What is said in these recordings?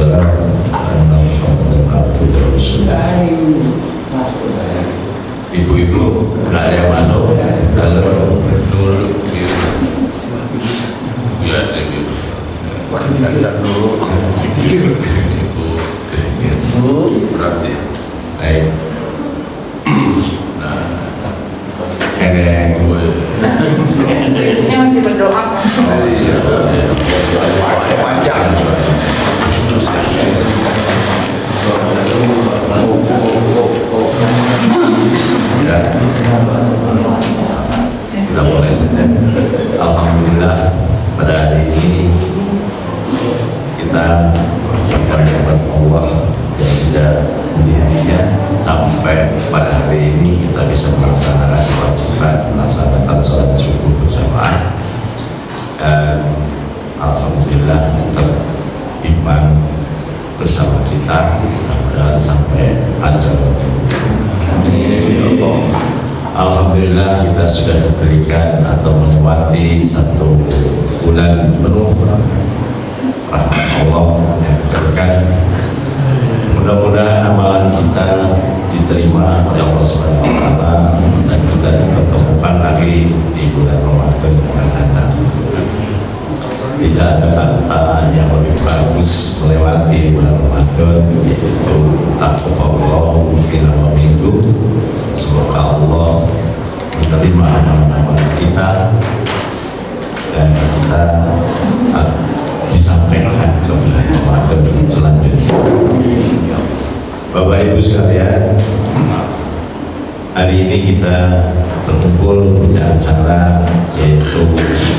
wassalam ala Muhammadin abdihi wa rasuluh. Ibu-ibu nggak ada yang masuk dalam biasa gitu. Dulu ibu berarti. baik. Nah, Eneng Ini masih berdoa kan? panjang. ya, kita mulai saja. Alhamdulillah pada hari ini kita berkat Allah yang tidak henti-hentinya sampai pada hari ini kita bisa melaksanakan kewajiban melaksanakan sholat subuh berjamaah, dan alhamdulillah tetap iman bersama kita, mudah-mudahan sampai ajal. Alhamdulillah kita sudah diberikan atau melewati satu bulan penuh rahmat Allah yang diberikan. Mudah-mudahan amalan kita diterima oleh Allah Subhanahu wa taala dan kita dipertemukan lagi di bulan Ramadan yang akan datang. Tidak ada kata yang lebih bagus melewati bulan Ramadan, yaitu taqabbalallahu minna wa minkum. Semoga Allah menerima amalan-amalan kita dan kita disampaikan ke bulan Ramadan selanjutnya. Bapak Ibu sekalian, hari ini kita berkumpul punya acara yaitu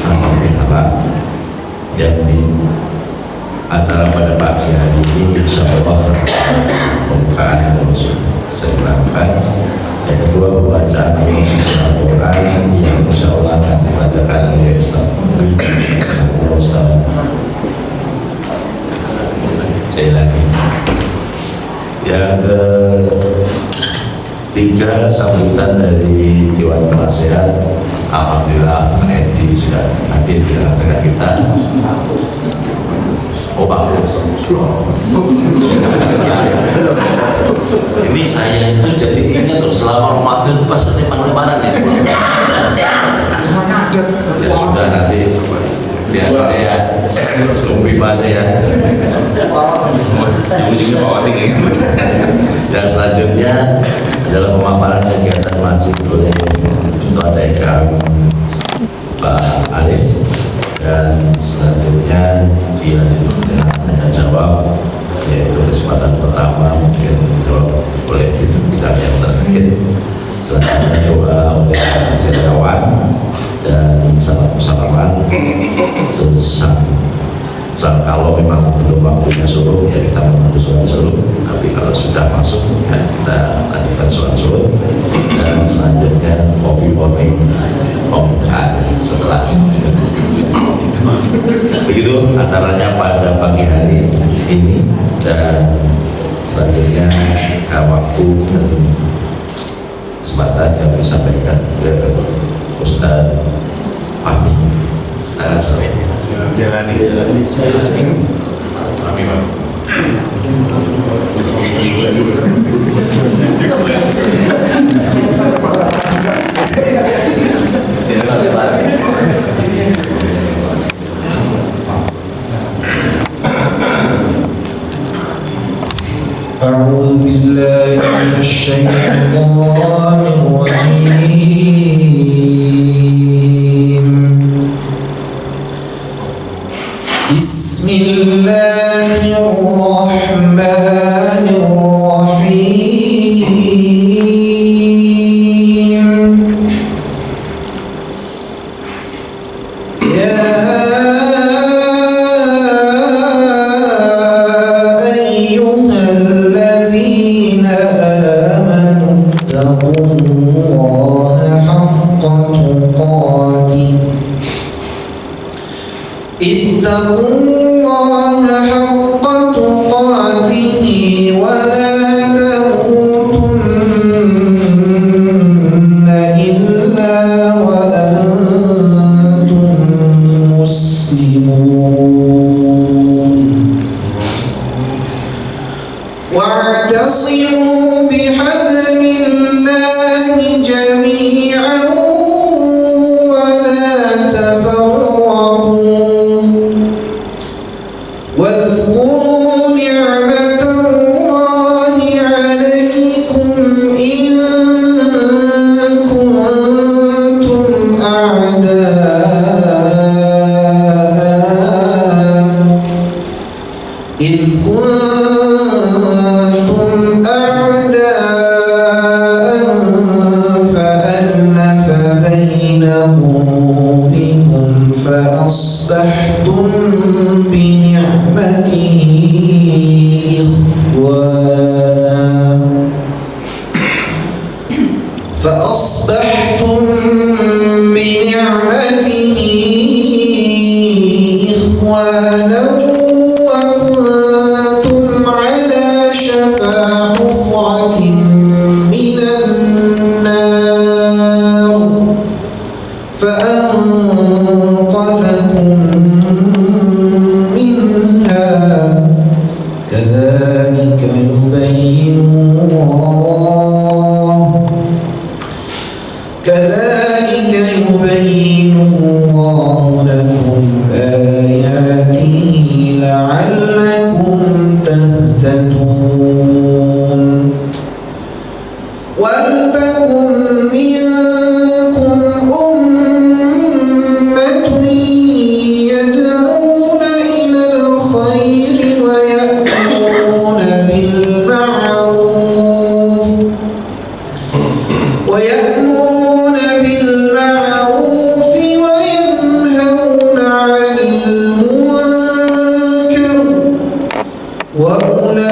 Halal Bihalal, yang di acara pada pagi hari ini insya Allah pembukaan saya ulangan. Yang kedua pembacaan Al-Quran yang insya Allah akan dibacakan oleh Ustaz Fahri dan Ustaz Jailani. Yang ketiga sambutan dari Dewan Penasehat. Alhamdulillah Pak Edi sudah hadir di tengah-tengah kita. Oh bagus. Ini saya itu jadi ingat tuh selama Ramadan itu pas lebaran ya. Ya sudah nanti biar ya tunggu aja ya. Dan selanjutnya adalah pemaparan kegiatan masih oleh Ketua DKM Pak Arif, dan selanjutnya dilanjutkan dengan tanya jawab, yaitu kesempatan pertama mungkin dijawab oleh bidang yang terkait, selanjutnya doa oleh karyawan dan salam salaman. Kalau memang belum waktunya suruh ya kita menunggu sholat suruh, tapi kalau sudah masuk ya kita lanjutkan sholat suruh, dan selanjutnya kopi-kopi pembukaan setelah begitu acaranya pada pagi hari ini. Dan selanjutnya waktu dan kesempatan yang disampaikan ke Ustaz Fahmi. Jalani. Kami Pak. أعوذ بالله من الشيطان الرجيم. بسم الله الرحمن الرحيم. يا أيها الذين آمنوا اتقوا الله حق تقاته اتقوا الله حق تقاته واعتصموا بحبل الله جميعا ولا تفرقوا واذكروا نعمة الله عليكم إذ كنتم أعداء فألف بين قلوبكم فأصبحتم بنعمته إخوانا وكنتم على شفا حفرة من النار فأنقذكم منها كذلك يبين الله لكم آياته لعلكم تهتدون ولتكن منكم أمة يدعون إلى الخير ويأمرون بالمعروف وينهون عن المنكر وأولئك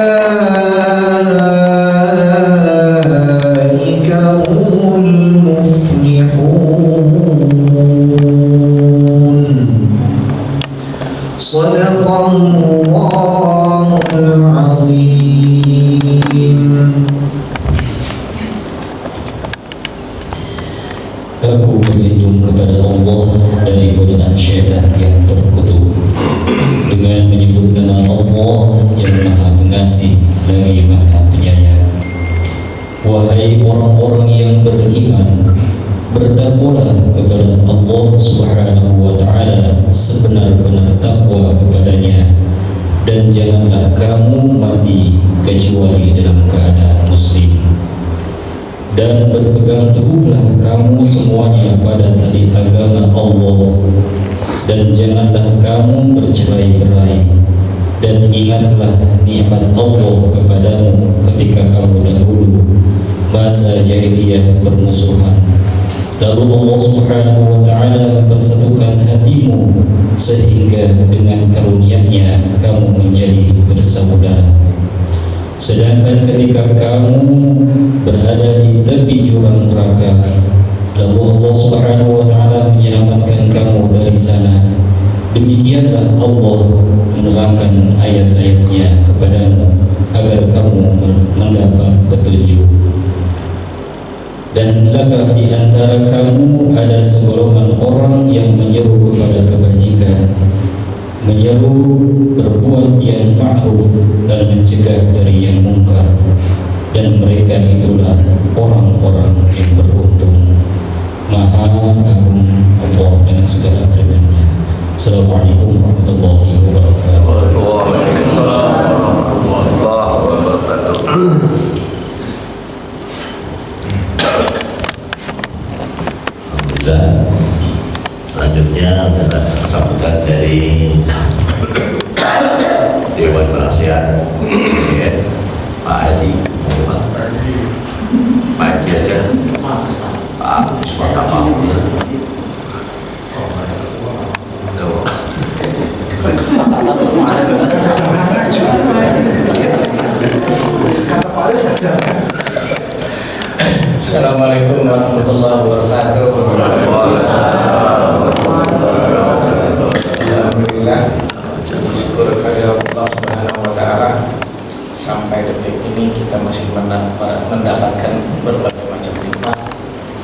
هم المفلحون. صدق الله العظيم. Aku berlindung kepada Allah dari godaan syaitan yang terkutuk dengan menyebut nama Allah yang Maha Pengasih lagi Maha Penyayang. Wahai orang-orang yang beriman, bertakwalah kepada Allah Subhanahu wa Ta'ala sebenar-benar takwa kepadanya, dan janganlah kamu mati kecuali dalam keadaan muslim. Dan berpegang teguhlah kamu semuanya pada tali agama Allah, dan janganlah kamu bercerai-berai, dan ingatlah nikmat Allah kepadamu ketika kamu dahulu masa jahiliyah bermusuhan. Lalu Allah Subhanahu wa Ta'ala mempersatukan hatimu sehingga dengan karunia-Nya kamu menjadi bersaudara. Sedangkan ketika kamu berada di tepi jurang neraka, lalu Allah Subhanahu wa Ta'ala menyelamatkan kamu dari sana, demikianlah Allah menerangkan ayat-ayat-Nya kepadamu agar kamu mendapat petunjuk. Dan adakah di antara kamu ada segolongan orang yang menyeru kepada kebajikan, menyeru berbuat yang ma'ruf dan mencegah dari yang mungkar, dan mereka itulah orang-orang yang beruntung. Maha Agung Allah dengan segala firman-Nya. Assalamualaikum warahmatullahi wabarakatuh. Waalaikumsalam warahmatullahi wabarakatuh. Alhamdulillah. Selanjutnya adalah sambutan dari Dewan Penasihat Pak Adi. Pak Adi aja. Pak Suara mau ya. Assalamualaikum warahmatullahi wabarakatuh. Alhamdulillah, syukur kepada Allah Subhanahu wa Ta'ala, sampai detik ini kita masih mendapatkan berbagai macam nikmat,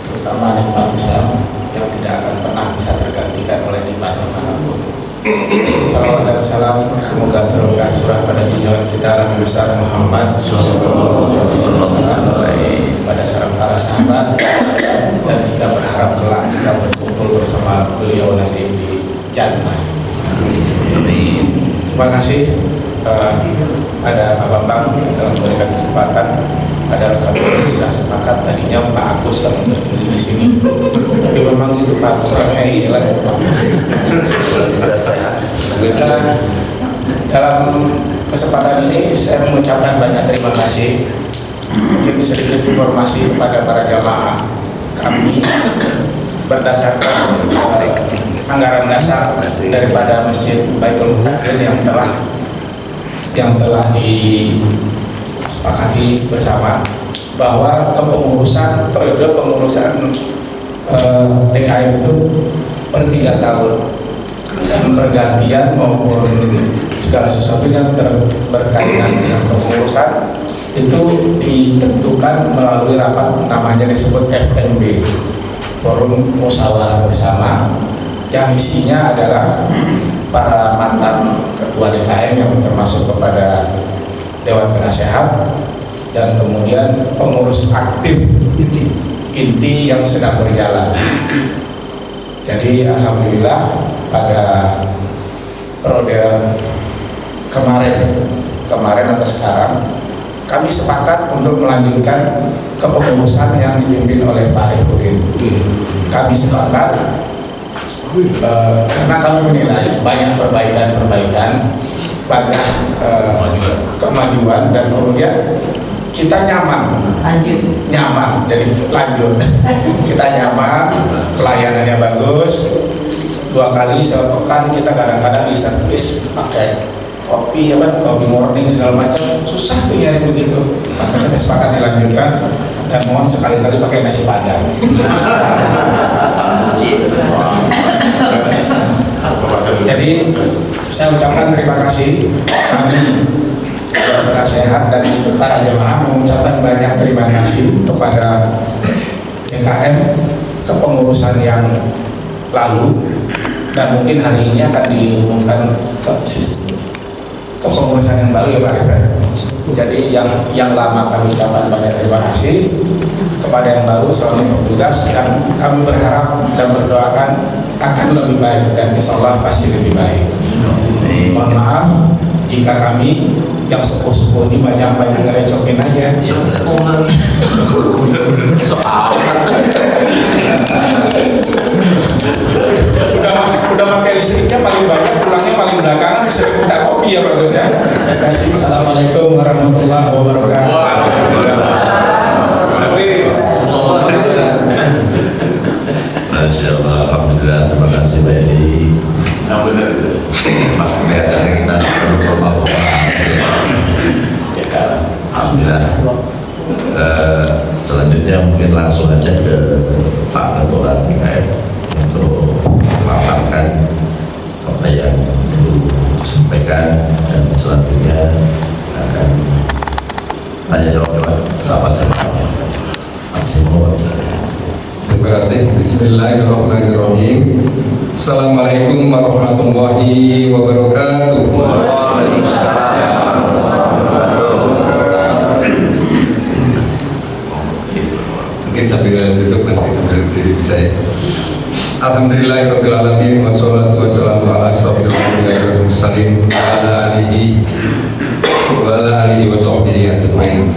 terutama nikmat Islam yang tidak akan pernah bisa tergantikan oleh nikmat yang manapun. Salawat dan salam semoga tercurah pada junjungan kita kita Nabi besar Muhammad pada para sahabat, dan kita berharap kelak kita berkumpul bersama beliau nanti di Jannah. Terima kasih ada Pak Bambang yang telah memberikan kesempatan. Ada kami sudah sepakat tadinya Pak Agus yang berdiri di sini, tapi memang itu Pak Agus orangnya hilang. Dalam kesempatan ini saya mengucapkan banyak terima kasih. Mungkin sedikit informasi kepada para jamaah kami berdasarkan anggaran dasar daripada Masjid Baitul Muqaddas yang telah disepakati bersama, bahwa kepengurusan periode pengurusan DKM itu per 3 tahun, dan pergantian maupun segala sesuatu yang berkaitan dengan kepengurusan itu ditentukan melalui rapat, namanya disebut FMB, Forum Musyawarah Bersama, yang isinya adalah para mantan ketua DKM yang termasuk kepada Dewan Penasehat, dan kemudian pengurus aktif inti yang sedang berjalan. Jadi alhamdulillah pada periode kemarin atau sekarang kami sepakat untuk melanjutkan kepengurusan yang dipimpin oleh Pak Arifudin. Kami sepakat karena kami menilai banyak perbaikan, banyak kemajuan, dan kemudian kita nyaman, jadi lanjut. Kita nyaman, pelayanannya bagus. 2 kali sepekan kita kadang-kadang di servis pakai kopi morning segala macam, susah tuh nyari begitu. Maka kita sepakat dilanjutkan, dan mohon sekali-kali pakai nasi padang. Jadi saya ucapkan terima kasih. Kami penasehat dan para jemaah mengucapkan banyak terima kasih kepada DKM kepengurusan yang lalu, dan mungkin hari ini akan diumumkan kepengurusan yang baru ya Pak Arif. Jadi yang lama kami ucapkan banyak terima kasih, kepada yang baru selalu bertugas, dan kami berharap dan berdoakan akan lebih baik, dan insya Allah pasti lebih baik. Mohon maaf jika kami yang sepuh-sepuh ini banyak ngerecokin aja. Udah pakai listriknya paling banyak, pulangnya paling belakangan, disuruh minta kopi ya Pak Gus ya. Terima kasih. Assalamualaikum warahmatullahi wabarakatuh. Masya Allah, alhamdulillah, terima kasih Pak Edi. Mas kelihatannya kita perlu bawa. Alhamdulillah. Selanjutnya mungkin langsung aja ke Pak Ketua DKM untuk memaparkan apa yang perlu disampaikan, dan selanjutnya akan tanya jawab sahabat. Terima kasih. Bismillahirrahmanirrahim. Assalamualaikum warahmatullahi wabarakatuh. Mungkin sambil duduk nanti sambil berdiri bisa ya. Alhamdulillahirabbil alamin, wassalatu wassalamu ala asyrofil anbiya'i wal mursalin ala alihi wa sahbihi ajmain.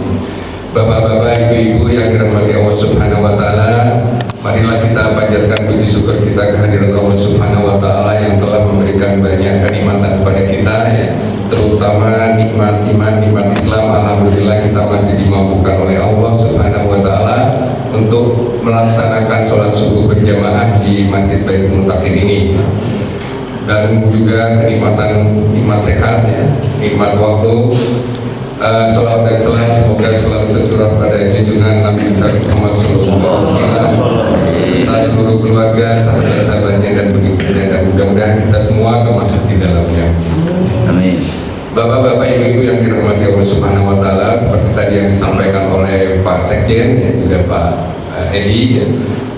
Bapak-bapak, ibu-ibu yang dirahmati Allah Subhanahu wa taala, marilah kita panjatkan puji syukur kita kehadirat Allah Subhanahu wa taala yang telah memberikan banyak kenikmatan kepada kita ya, terutama nikmat iman, nikmat Islam. Alhamdulillah kita masih dimampukan oleh Allah Subhanahu wa taala untuk melaksanakan sholat subuh berjamaah di Masjid Baitul Muqaddas ini, dan juga kenikmatan nikmat sehat ya, nikmat waktu. Salawat dan salam semoga selalu tercurah pada junjungan Nabi besar Muhammad SAW serta seluruh keluarga, sahabat-sahabatnya dan pengikutnya, dan mudah-mudahan kita semua termasuk di dalamnya. Amin. Bapak-bapak, ibu-ibu yang dirahmati Allah Subhanahu wa taala, seperti tadi yang disampaikan oleh Pak Sekjen dan juga Pak Edi ya.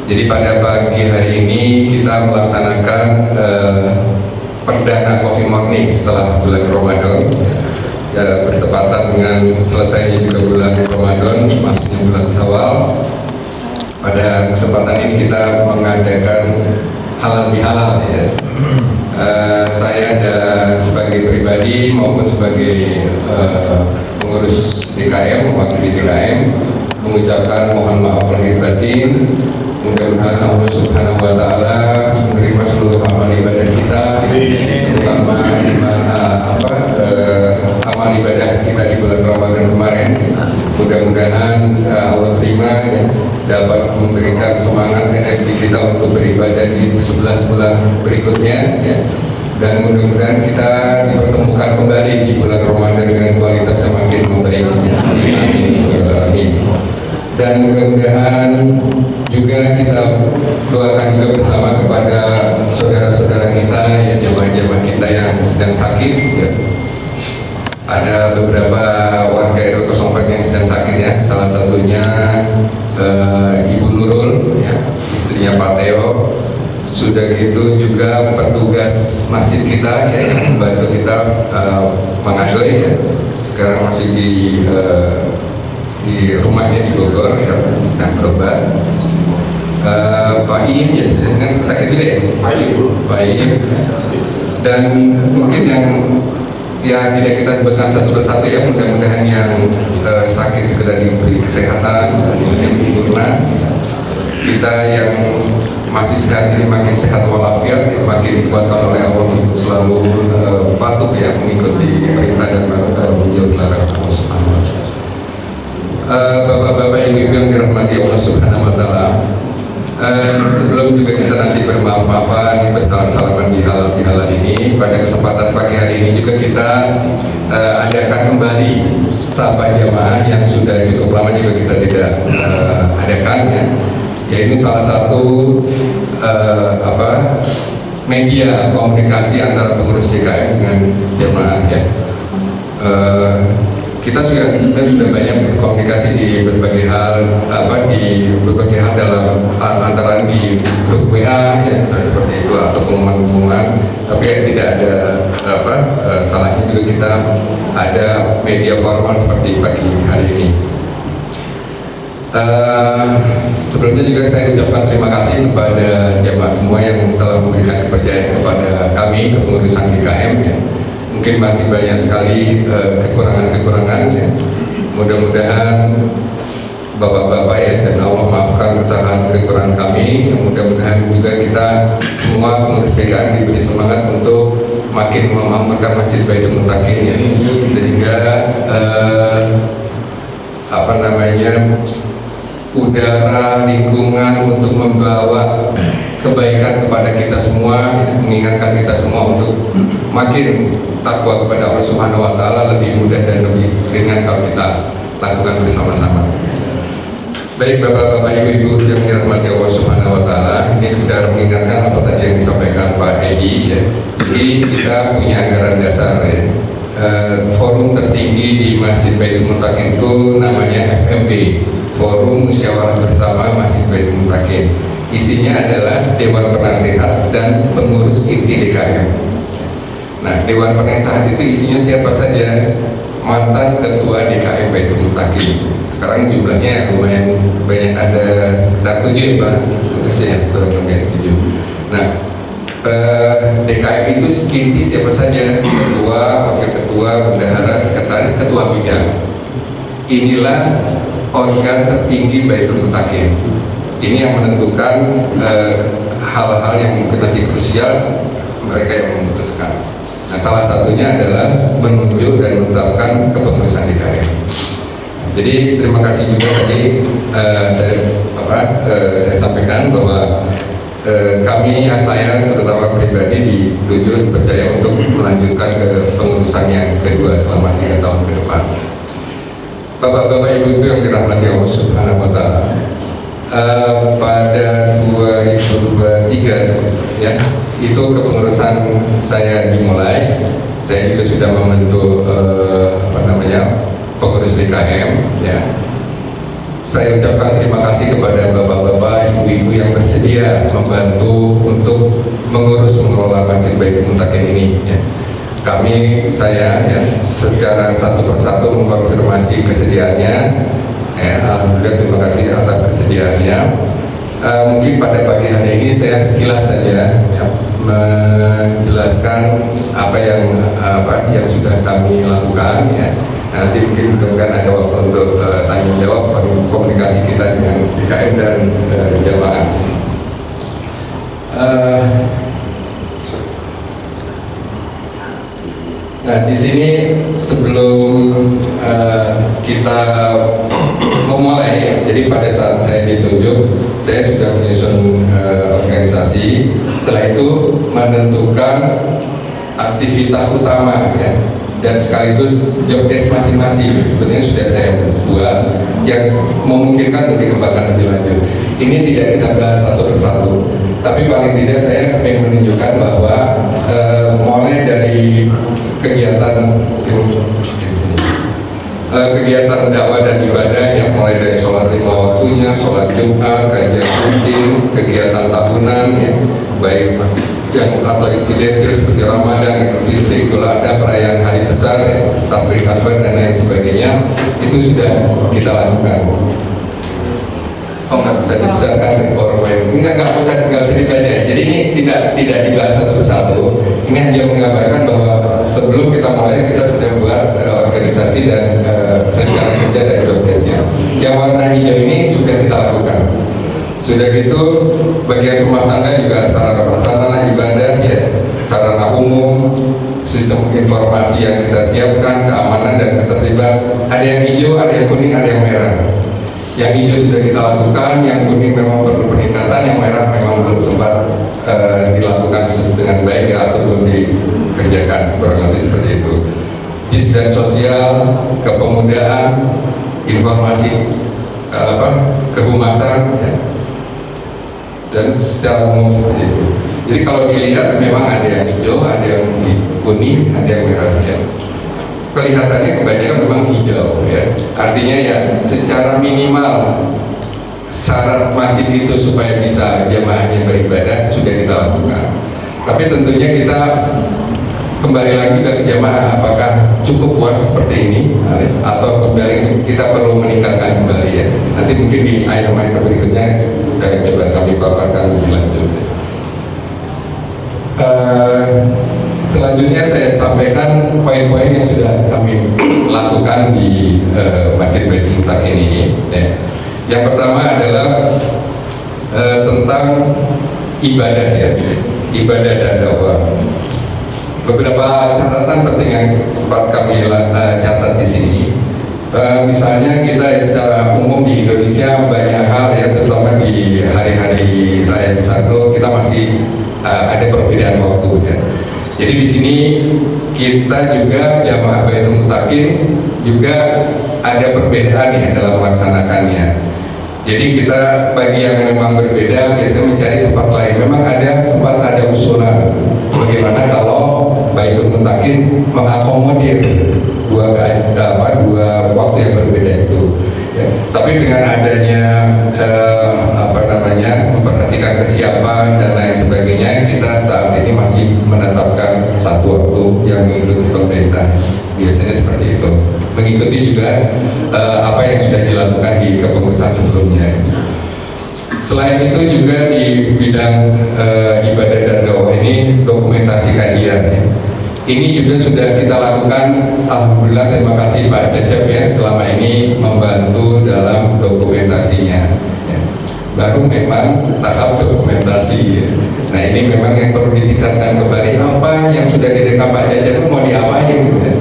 Jadi pada pagi hari ini kita melaksanakan perdana coffee morning setelah bulan Ramadan. bertepatan dengan selesainya juga bulan Ramadan, masuknya bulan Syawal. Pada kesempatan ini kita mengadakan halal bihalal ya. Saya sebagai pribadi maupun sebagai pengurus DKM, mewakili DKM, mengucapkan mohon maaf lahir batin. Mudah-mudahan Allah Subhanahu wa Ta'ala menerima seluruh amal ibadah kita, terutama amal ibadah kita di bulan Ramadan kemarin. Mudah-mudahan Allah terima ya, dapat memberikan semangat energi kita untuk beribadah di 11 bulan berikutnya ya. Dan mudah-mudahan kita dipertemukan kembali di bulan Ramadan dengan kualitas yang makin membaik. Amin. Dan mudah-mudahan juga kita doakan juga bersama kepada saudara-saudara kita, ya, jemaah-jemaah kita yang sedang sakit ya. Ada beberapa warga RW 04 yang sedang sakit ya, salah satunya Ibu Nurul ya, istrinya Pak Teo. Sudah gitu juga petugas masjid kita ya, yang membantu kita mengadoy ya, sekarang masih di rumahnya di Bogor ya, sedang berobat. Pak Iim ya, sedang sakit juga ya, Pak Iim. Dan mungkin yang tidak kita sebutkan satu persatu ya, mudah-mudahan yang sakit segera diberi kesehatan, kesembuhan yang sempurna. Kita yang masih sehat ini makin sehat walafiat, makin dikuatkan oleh Allah untuk selalu patuh ya, mengikuti perintah dan menjauhi larangan Allah Subhanahu wa Ta'ala. Bapak-bapak, ibu-ibu yang dirahmati Allah Subhanahu wa Ta'ala, sebelum juga kita nanti bermaaf-maafan, bersalam-salaman di halal ini, pada kesempatan pagi hari ini juga kita adakan kembali sapa jamaah yang sudah cukup lama juga kita tidak adakan ya. Ya, ini salah satu media komunikasi antara pengurus DKM dengan jamaah ya. Kita sudah banyak komunikasi di berbagai hal dalam antara di grup WA ya, misalnya seperti itu, atau pengumuman-pengumuman, tapi tidak ada salahnya juga kita ada media formal seperti pagi hari ini. Sebelumnya juga saya ucapkan terima kasih kepada jamaah semua yang telah memberikan kepercayaan kepada kami, kepengurusan DKM ya. Mungkin masih banyak sekali kekurangan-kekurangan ya. Mudah-mudahan Bapak-bapak ya, dan Allah maafkan kesalahan kekurangan kami. Mudah-mudahan juga kita semua pengurus DKM diberi semangat untuk makin memakmurkan Masjid Baitul Muttaqin ya. Sehingga udara lingkungan untuk membawa kebaikan kepada kita semua, mengingatkan kita semua untuk makin takwa kepada Allah Subhanahu wa Ta'ala lebih mudah dan lebih ringan kalau kita lakukan bersama-sama. Baik Bapak-bapak, Ibu-ibu yang dirahmati Allah Subhanahu wa Ta'ala, ini sekedar mengingatkan apa tadi yang disampaikan Pak Edi ya. Jadi kita punya anggaran dasar ya. Forum tertinggi di Masjid Baitul Muttaqin itu namanya FMB, Forum Musyawarah Bersama Masjid Baitul Muttaqin. Isinya adalah Dewan Penasehat dan pengurus inti DKM. Nah, Dewan Penasehat itu isinya siapa saja? Mantan Ketua DKM Baitul Muttaqin. Sekarang jumlahnya lumayan banyak, ada sekitar 7 ya Pak, terusnya kurang lebih 7. Nah, DKM itu inti siapa saja? Ketua, wakil ketua, bendahara, sekretaris, ketua bidang. Inilah organ tertinggi Baitul Muttaqin. Ini yang menentukan hal-hal yang mungkin nanti krusial, mereka yang memutuskan. Nah, salah satunya adalah menunjuk dan menetapkan kepengurusan DKM. Jadi terima kasih juga tadi saya sampaikan bahwa saya terutama pribadi dituju percaya untuk melanjutkan ke pengurusan yang kedua selama 3 tahun ke depan. Bapak-bapak, ibu-ibu yang dirahmati Allah Subhanahu wa Ta'ala, pada 2023 ya, itu kepengurusan saya dimulai. Saya juga sudah membentuk pengurus DKM ya. Saya ucapkan terima kasih kepada bapak-bapak, ibu-ibu yang bersedia membantu untuk mengelola Masjid Baitul Muttaqin ini ya. saya ya secara satu persatu mengkonfirmasi kesediaannya. Alhamdulillah, terima kasih atas kesediaannya. Mungkin pada pagi hari ini saya sekilas saja ya, menjelaskan apa yang sudah kami lakukan ya. Nanti mungkin mudah-mudahan ada waktu untuk tanya jawab komunikasi kita dengan DKM dan jamaah. Nah, di sini sebelum kita memulai, jadi pada saat saya ditunjuk, saya sudah menyusun organisasi. Setelah itu menentukan aktivitas utama ya, dan sekaligus job desk masing-masing. Sebenarnya sudah saya buat yang memungkinkan untuk dikembangkan lebih lanjut. Ini tidak kita bahas satu persatu, tapi paling tidak saya ingin menunjukkan bahwa mulai dari kegiatan dakwah dan ibadah yang mulai dari sholat 5 waktunya, sholat Jumat, kajian rutin, kegiatan tahunan ya, baik yang atau insidentil seperti Ramadan, Idul Fitri, Idul Adha, perayaan hari besar, ya, tablik akbar dan lain sebagainya, itu sudah kita lakukan. Oh, nggak bisa dibesarkan PowerPoint, nggak usah dibaca ya. Jadi ini tidak dibahas satu persatu. Ini hanya mengabarkan bahwa sebelum kita mulai kita sudah buat organisasi dan rencana kerja dari jobdesknya. Yang warna hijau ini sudah kita lakukan. Sudah gitu bagian rumah tangga juga sarana prasarana ibadah ya, sarana umum, sistem informasi yang kita siapkan, keamanan dan ketertiban. Ada yang hijau, ada yang kuning, ada yang merah. Yang hijau sudah kita lakukan, yang kuning memang perlu peningkatan, yang merah memang belum sempat dilakukan dengan baik ya, atau belum dikerjakan, kurang lebih seperti itu. JIS dan sosial, kepemudaan, informasi kehumasan ya, dan secara umum seperti itu. Jadi kalau dilihat memang ada yang hijau, ada yang kuning, ada yang merah ya. Kelihatannya kebanyakan memang hijau ya. Artinya ya secara minimal syarat masjid itu supaya bisa jamaahnya beribadah sudah kita lakukan. Tapi tentunya kita kembali lagi ke jamaah, apakah cukup puas seperti ini atau kembali kita perlu meningkatkan kembali ya. Nanti mungkin di item-item berikutnya coba kami paparkan lebih lanjut. Selanjutnya saya sampaikan poin-poin yang sudah kami lakukan di Masjid Baitul Mutakin ini ya. Yang pertama adalah tentang ibadah ya, ibadah dan dakwah. Beberapa catatan penting yang sempat kami catat di sini. Misalnya kita secara umum di Indonesia banyak hal ya, terutama di hari-hari raya besar itu kita masih ada perbedaan waktu ya. Jadi di sini kita juga jamaah Baitul Mutakin juga ada perbedaan ya dalam melaksanakannya. Jadi kita bagi yang memang berbeda biasanya mencari tempat lain. Memang sempat ada usulan bagaimana kalau Baitul Mutakin mengakomodir dua waktu yang berbeda itu. Ya. Tapi dengan adanya memperhatikan kesiapan dan lain sebagainya, kita saat ini masih menetapkan satu waktu yang mengikuti pemerintah. Biasanya seperti itu. Mengikuti juga apa yang sudah dilakukan di kepengurusan sebelumnya. Selain itu juga di bidang ibadah dan dakwah ini dokumentasi kajian ya. Ini juga sudah kita lakukan. Alhamdulillah, terima kasih Pak Cecep ya selama ini membantu dalam dokumentasinya ya. Baru memang tahap dokumentasi ya. Nah ini memang yang perlu ditingkatkan kembali. Apa yang sudah direkam Pak Cecep mau diapain ya?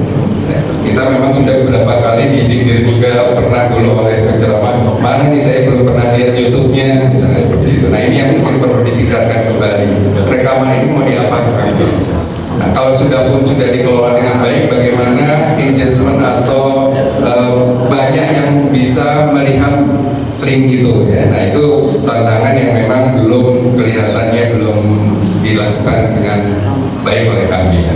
Nah, kita memang sudah beberapa kali disindir juga, pernah dulu oleh penceramah, mana nih saya belum pernah lihat YouTube-nya misalnya seperti itu. Nah ini yang mungkin perlu ditingkatkan kembali. Rekaman ini mau diapakan? Nah, kalau sudah dikelola dengan baik, bagaimana engagement atau banyak yang bisa melihat link itu ya. Nah itu tantangan yang memang kelihatannya belum dilakukan dengan baik oleh kami ya.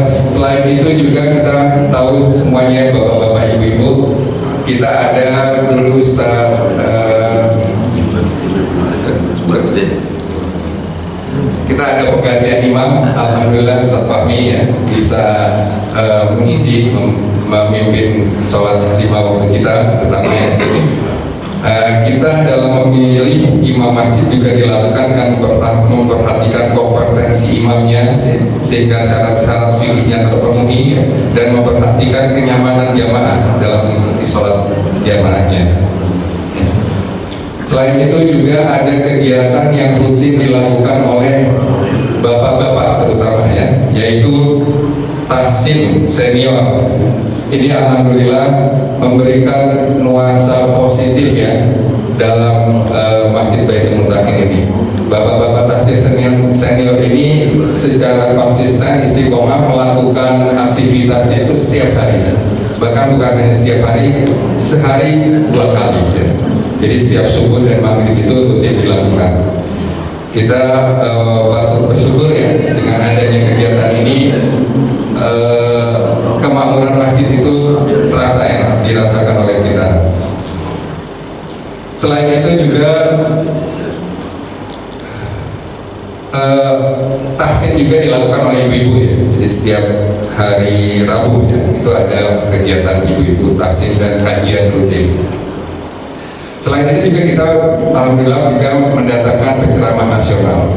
Selain itu juga kita tahu semuanya bapak-bapak ibu-ibu, kita ada dulu kita kita ada penggantian imam. Alhamdulillah Ustaz Fahmi ya bisa mengisi memimpin sholat 5 waktu kita, terutama yang ini. Kita dalam memilih imam masjid juga dilakukan kan memperhatikan kompetensi imamnya sehingga syarat-syarat fikihnya terpenuhi dan memperhatikan kenyamanan jamaah dalam mengikuti sholat jamaahnya. Selain itu juga ada kegiatan yang rutin dilakukan oleh bapak-bapak terutama ya, yaitu tahsin senior. Ini alhamdulillah memberikan nuansa positif ya dalam Masjid Baitul Muttaqin ini. Bapak-bapak tahsin senior ini secara konsisten istiqomah melakukan aktivitasnya itu setiap hari. Bahkan bukan hanya setiap hari, sehari 2 kali ya. Jadi setiap subuh dan maghrib itu rutin dilakukan. Kita patut bersyukur ya dengan adanya kegiatan ini, kemakmuran masjid itu terasa ya, dirasakan oleh kita. Selain itu juga tahsin juga dilakukan oleh ibu-ibu ya. Jadi setiap hari Rabu ya itu ada kegiatan ibu-ibu tahsin dan kajian rutin. Selain itu juga kita alhamdulillah juga mendatangkan penceramah nasional.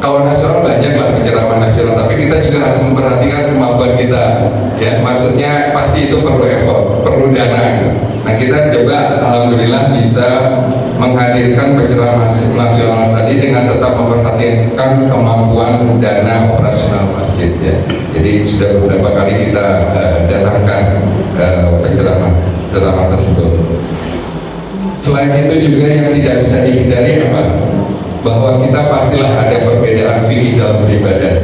Kalau nasional banyak lah penceramah nasional, tapi kita juga harus memperhatikan kemampuan kita. Ya, maksudnya pasti itu perlu effort, perlu dana. Gitu. Nah kita coba alhamdulillah bisa menghadirkan penceramah nasional tadi dengan tetap memperhatikan kemampuan dana operasional masjid. Ya. Jadi sudah beberapa kali kita datangkan penceramah tersebut. Selain itu juga yang tidak bisa dihindari apa? Bahwa kita pastilah ada perbedaan fikih dalam beribadah.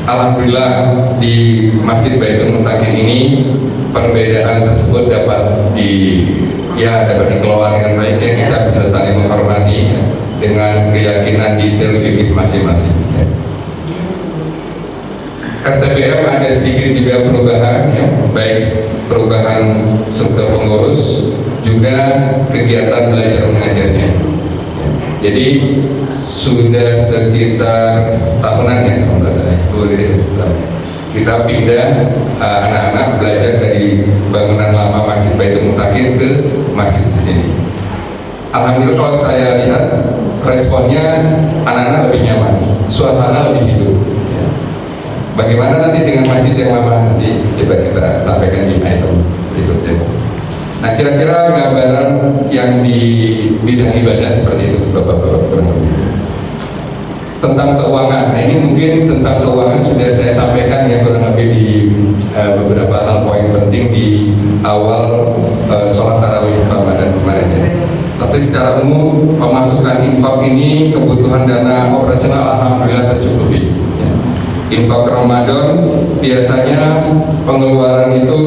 Alhamdulillah di Masjid Baitul Muttaqin ini perbedaan tersebut dapat dikelola dengan baik. Kita bisa saling menghormati dengan keyakinan detail fikih masing-masing. RTBM ada sedikit juga perubahan ya, baik perubahan struktur pengurus juga kegiatan belajar mengajarnya. Jadi sudah sekitar setahunan ya kalau nggak salah, kita pindah anak-anak belajar dari bangunan lama Masjid Baitul Muttaqin ke masjid di sini. Alhamdulillah kalau saya lihat responnya anak-anak lebih nyaman, suasana lebih hidup. Bagaimana nanti dengan masjid yang lama, nanti coba kita sampaikan di item berikutnya. Nah kira-kira gambaran yang di bidang ibadah seperti itu Bapak-Bapak. Tentang keuangan, nah ini mungkin tentang keuangan sudah saya sampaikan ya kurang lebih di beberapa hal poin penting di awal sholat tarawih Ramadan kemarin ya. Tapi secara umum pemasukan infak ini kebutuhan dana operasional alhamdulillah tercukupi. Infak Ramadan biasanya pengeluaran itu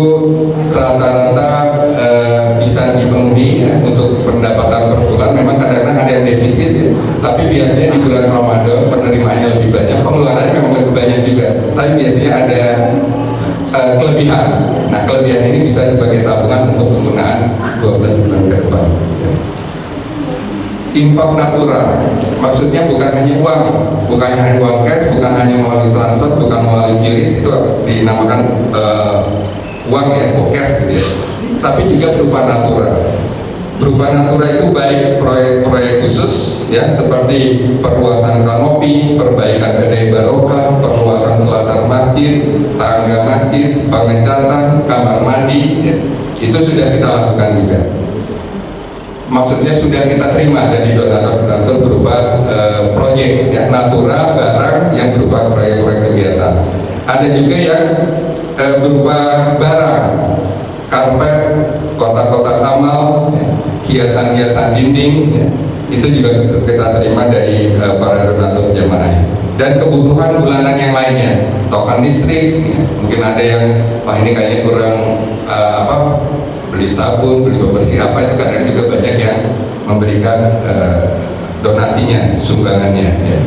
rata-rata bisa dipenuhi ya, untuk pendapatan per bulan. Memang kadang-kadang ada yang defisit ya, tapi biasanya di bulan Ramadan penerimaannya lebih banyak, pengeluarannya memang lebih banyak juga, tapi biasanya ada kelebihan. Nah kelebihan ini bisa sebagai tabungan untuk penggunaan 12 bulan ke depan. Infak natural, maksudnya bukan hanya uang, bukan hanya uang cash, bukan hanya melalui transfer, bukan melalui QRIS, itu dinamakan uang ya, cash gitu ya. Tapi juga berupa natural. Berupa natural itu baik proyek-proyek khusus ya, seperti perluasan kanopi, perbaikan kedai barokah, perluasan selasar masjid, tangga masjid, pengecatan, kamar mandi, ya. Itu sudah kita lakukan juga. Maksudnya sudah kita terima dari donatur-donatur berupa proyek ya, natura barang yang berupa proyek-proyek kegiatan. Ada juga yang berupa barang, karpet, kotak-kotak amal, ya, hiasan-hiasan dinding, ya, itu juga kita terima dari para donatur jamaah. Dan kebutuhan bulanan yang lainnya, token listrik, ya, mungkin ada yang wah ini kayaknya kurang beli sabun, beli pembersih apa, itu kadang juga banyak yang memberikan donasinya, sumbangannya ya.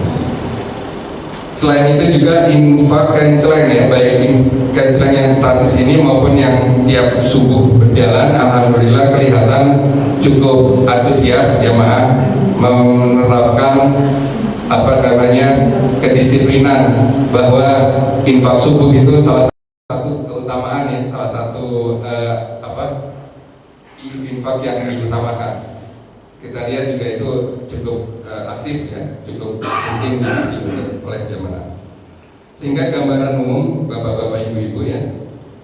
Selain itu juga infak kenceleng ya, baik kenceleng yang status ini maupun yang tiap subuh berjalan, alhamdulillah kelihatan cukup antusias jamaah menerapkan kedisiplinan bahwa infak subuh itu salah satu keutamaan ya, salah satu infak yang diutamakan. Kita lihat juga itu cukup aktif ya, cukup penting diisi oleh jamaah. Sehingga gambaran umum bapak-bapak ibu-ibu ya,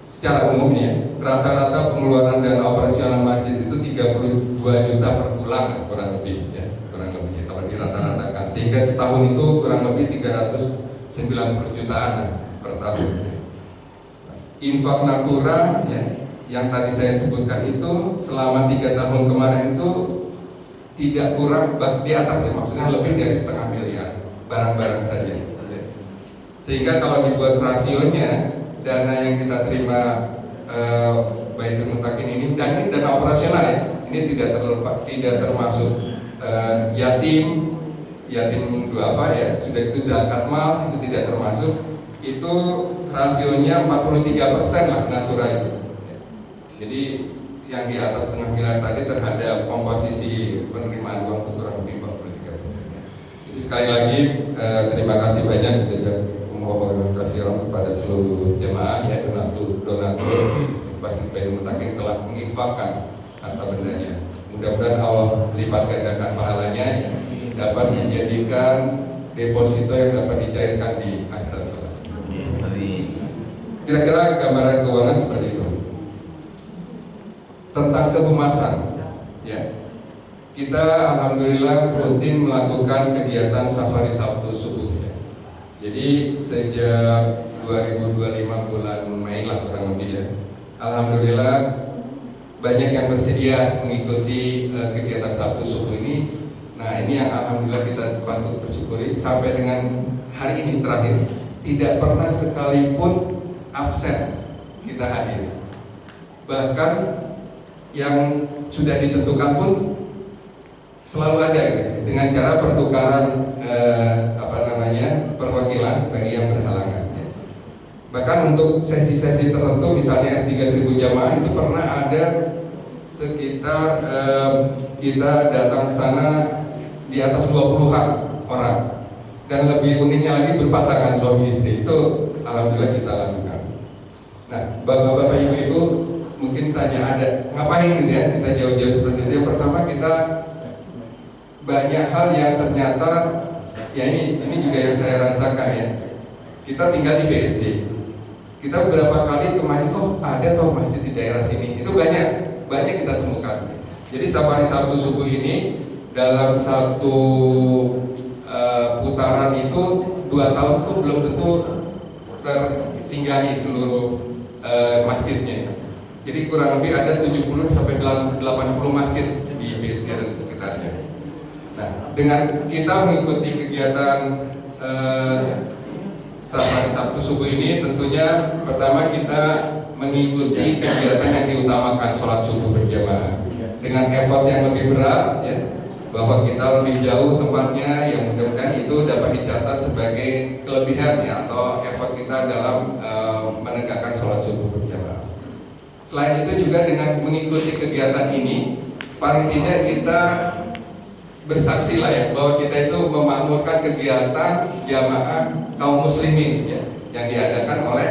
secara umum ya, rata-rata pengeluaran dana operasional masjid itu 32 juta per bulan kurang lebih ya, kalau dirata-ratakan. Sehingga setahun itu kurang lebih 390 jutaan per tahun. Infak natura ya, yang tadi saya sebutkan itu selama 3 tahun kemarin itu tidak kurang di atas ya, maksudnya lebih dari setengah miliar barang-barang saja. Sehingga kalau dibuat rasionya, dana yang kita terima Baitul Mutakin ini, dan ini dana operasional ya, ini tidak termasuk yatim duafa ya, sudah itu zakat mal itu tidak termasuk, itu rasionya 43% lah natura itu. Jadi yang di atas setengah miliar tadi terhadap komposisi penerimaan uang itu kurang lebih 43%. Jadi sekali lagi terima kasih banyak mohon kasih kepada seluruh jemaah ya, donatur Masjid Baitul Mutakin telah menginfakkan harta bendanya. Mudah-mudahan Allah lipat gandakan pahalanya ya, dapat menjadikan deposito yang dapat dicairkan di akhirat kelak. Kira-kira gambaran keuangan seperti itu. Tentang kehumasan ya, kita alhamdulillah rutin melakukan kegiatan safari Sabtu subuh ya. Jadi sejak 2025 bulan Mei lah kurang lebih ya, alhamdulillah banyak yang bersedia mengikuti kegiatan Sabtu subuh ini. Nah ini yang alhamdulillah kita patut bersyukuri, sampai dengan hari ini terakhir tidak pernah sekalipun absen kita hadir. Bahkan yang sudah ditentukan pun selalu ada gitu, dengan cara pertukaran perwakilan bagi yang berhalangan ya. Bahkan untuk sesi-sesi tertentu misalnya S3 1000 jamaah itu pernah ada sekitar kita datang ke sana di atas 20-an orang, dan lebih uniknya lagi berpasangan suami istri, itu alhamdulillah kita lakukan. Nah bapak-bapak ibu-ibu mungkin tanya ada ngapain gitu ya kita jauh-jauh seperti itu. Yang pertama kita banyak hal yang ternyata ya ini juga yang saya rasakan ya. Kita tinggal di BSD, kita beberapa kali ke masjid, oh ada toh masjid di daerah sini, itu banyak kita temukan. Jadi safari Sabtu subuh ini dalam satu putaran itu 2 tahun itu belum tentu tersinggahi seluruh masjidnya. Jadi kurang lebih ada 70 sampai 80 masjid di BSD dan sekitarnya. Nah, dengan kita mengikuti kegiatan safari Sabtu subuh ini, tentunya pertama kita mengikuti kegiatan yang diutamakan sholat subuh berjamaah dengan effort yang lebih berat ya, bahwa kita lebih jauh tempatnya, yang mudah-mudahan itu dapat dicatat sebagai kelebihan ya, atau effort kita dalam menegakkan sholat subuh berjamaah. Selain itu juga dengan mengikuti kegiatan ini, paling tidak kita bersaksi lah ya, bahwa kita itu memakmurkan kegiatan jamaah kaum muslimin ya, yang diadakan oleh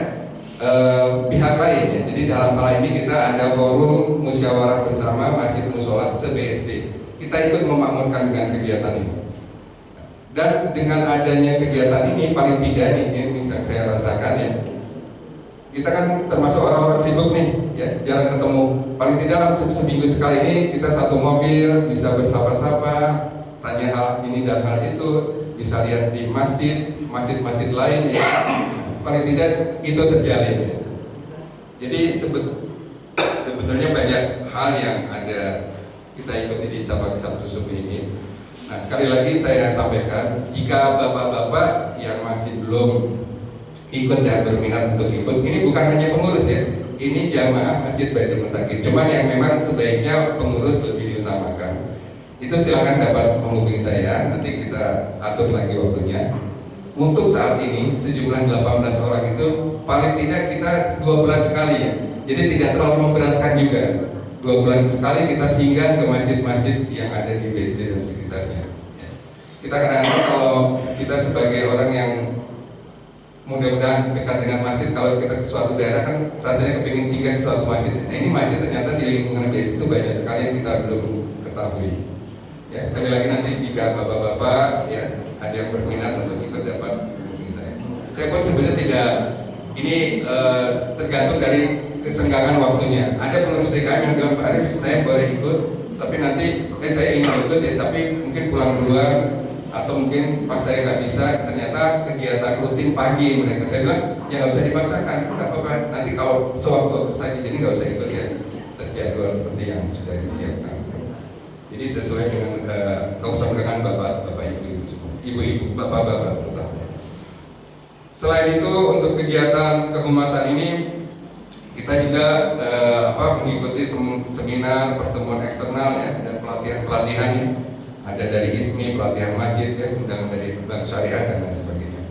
pihak lain ya. Jadi dalam hal ini kita ada forum musyawarah bersama Masjid Mushola se-BSD. Kita ikut memakmurkan dengan kegiatan ini. Dan dengan adanya kegiatan ini paling tidak ini yang saya rasakan ya, kita kan termasuk orang-orang sibuk nih ya, jarang ketemu. Paling tidak seminggu sekali ini kita satu mobil, bisa bersapa-sapa, tanya hal ini dan hal itu, bisa lihat di masjid-masjid lain ya. Paling tidak itu terjalin ya. Jadi sebetulnya banyak hal yang ada kita ikuti di safari Sabtu subuh ini. Nah sekali lagi saya sampaikan, jika bapak-bapak yang masih belum ikut dan berminat untuk ikut, ini bukan hanya pengurus ya, ini jamaah Masjid Baitul Mutakin. Cuman yang memang sebaiknya pengurus lebih diutamakan. Itu silakan dapat menghubungi saya, nanti kita atur lagi waktunya. Untuk saat ini sejumlah 18 orang itu paling tidak kita 2 bulan sekali ya. Jadi tidak terlalu memberatkan juga. 2 bulan sekali kita singgah ke masjid-masjid yang ada di BSD dan sekitarnya. Ya. kita kadang-kadang kalau kita sebagai orang yang mudah-mudahan dekat dengan masjid, kalau kita ke suatu daerah kan rasanya kepingin singgah ke suatu masjid. Nah, ini masjid ternyata di lingkungan desa itu banyak sekali yang kita belum ketahui. Ya, sekali lagi nanti jika bapak-bapak ya ada yang berminat untuk ikut dapat hubungi saya. Saya pun sebenarnya tidak ini tergantung dari kesenggangan waktunya. Ada pengurus DKM yang bilang, Pak Arif, saya boleh ikut, tapi nanti saya ingin ikut ya, tapi mungkin pulang duluan. Atau mungkin pas saya nggak bisa, ternyata kegiatan rutin pagi mereka. Saya bilang, ya nggak usah dipaksakan, nggak apa-apa. Nanti kalau sewaktu-waktu saja, jadi nggak usah ikut ya terjadwal seperti yang sudah disiapkan. Jadi sesuai dengan keusahaan bapak-bapak, ibu-ibu, bapak-bapak terutama. Selain itu untuk kegiatan kehumasan ini, kita juga mengikuti seminar pertemuan eksternal ya dan pelatihan-pelatihan. Ada dari ISMI, pelatihan masjid, ya, undangan dari Bank Syariah dan lain sebagainya.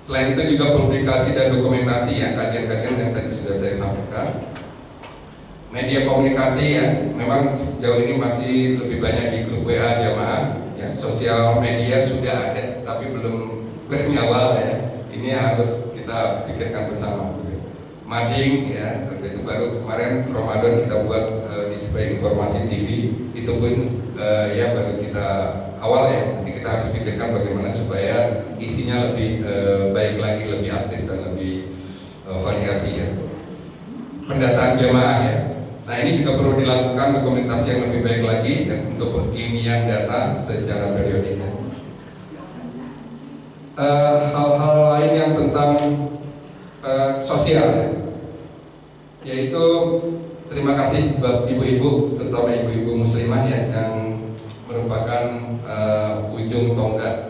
Selain itu juga publikasi dan dokumentasi ya, kajian-kajian yang tadi sudah saya sampaikan. Media komunikasi ya, memang sejauh ini masih lebih banyak di grup WA jamaah. Ya, sosial media sudah ada, tapi belum bernyawa ya. Ini harus kita pikirkan bersama. Mading ya, itu baru kemarin Ramadan kita buat display informasi TV, itu pun ya baru kita awal ya. Nanti kita harus pikirkan bagaimana supaya isinya lebih baik lagi, lebih aktif dan lebih variasi ya. Pendataan jamaah ya. Nah ini juga perlu dilakukan dokumentasi yang lebih baik lagi ya, untuk pengkinian data secara periodik. Hal-hal lain yang tentang sosial ya, yaitu terima kasih buat ibu-ibu, terutama ibu-ibu muslimah ya, yang merupakan ujung tonggak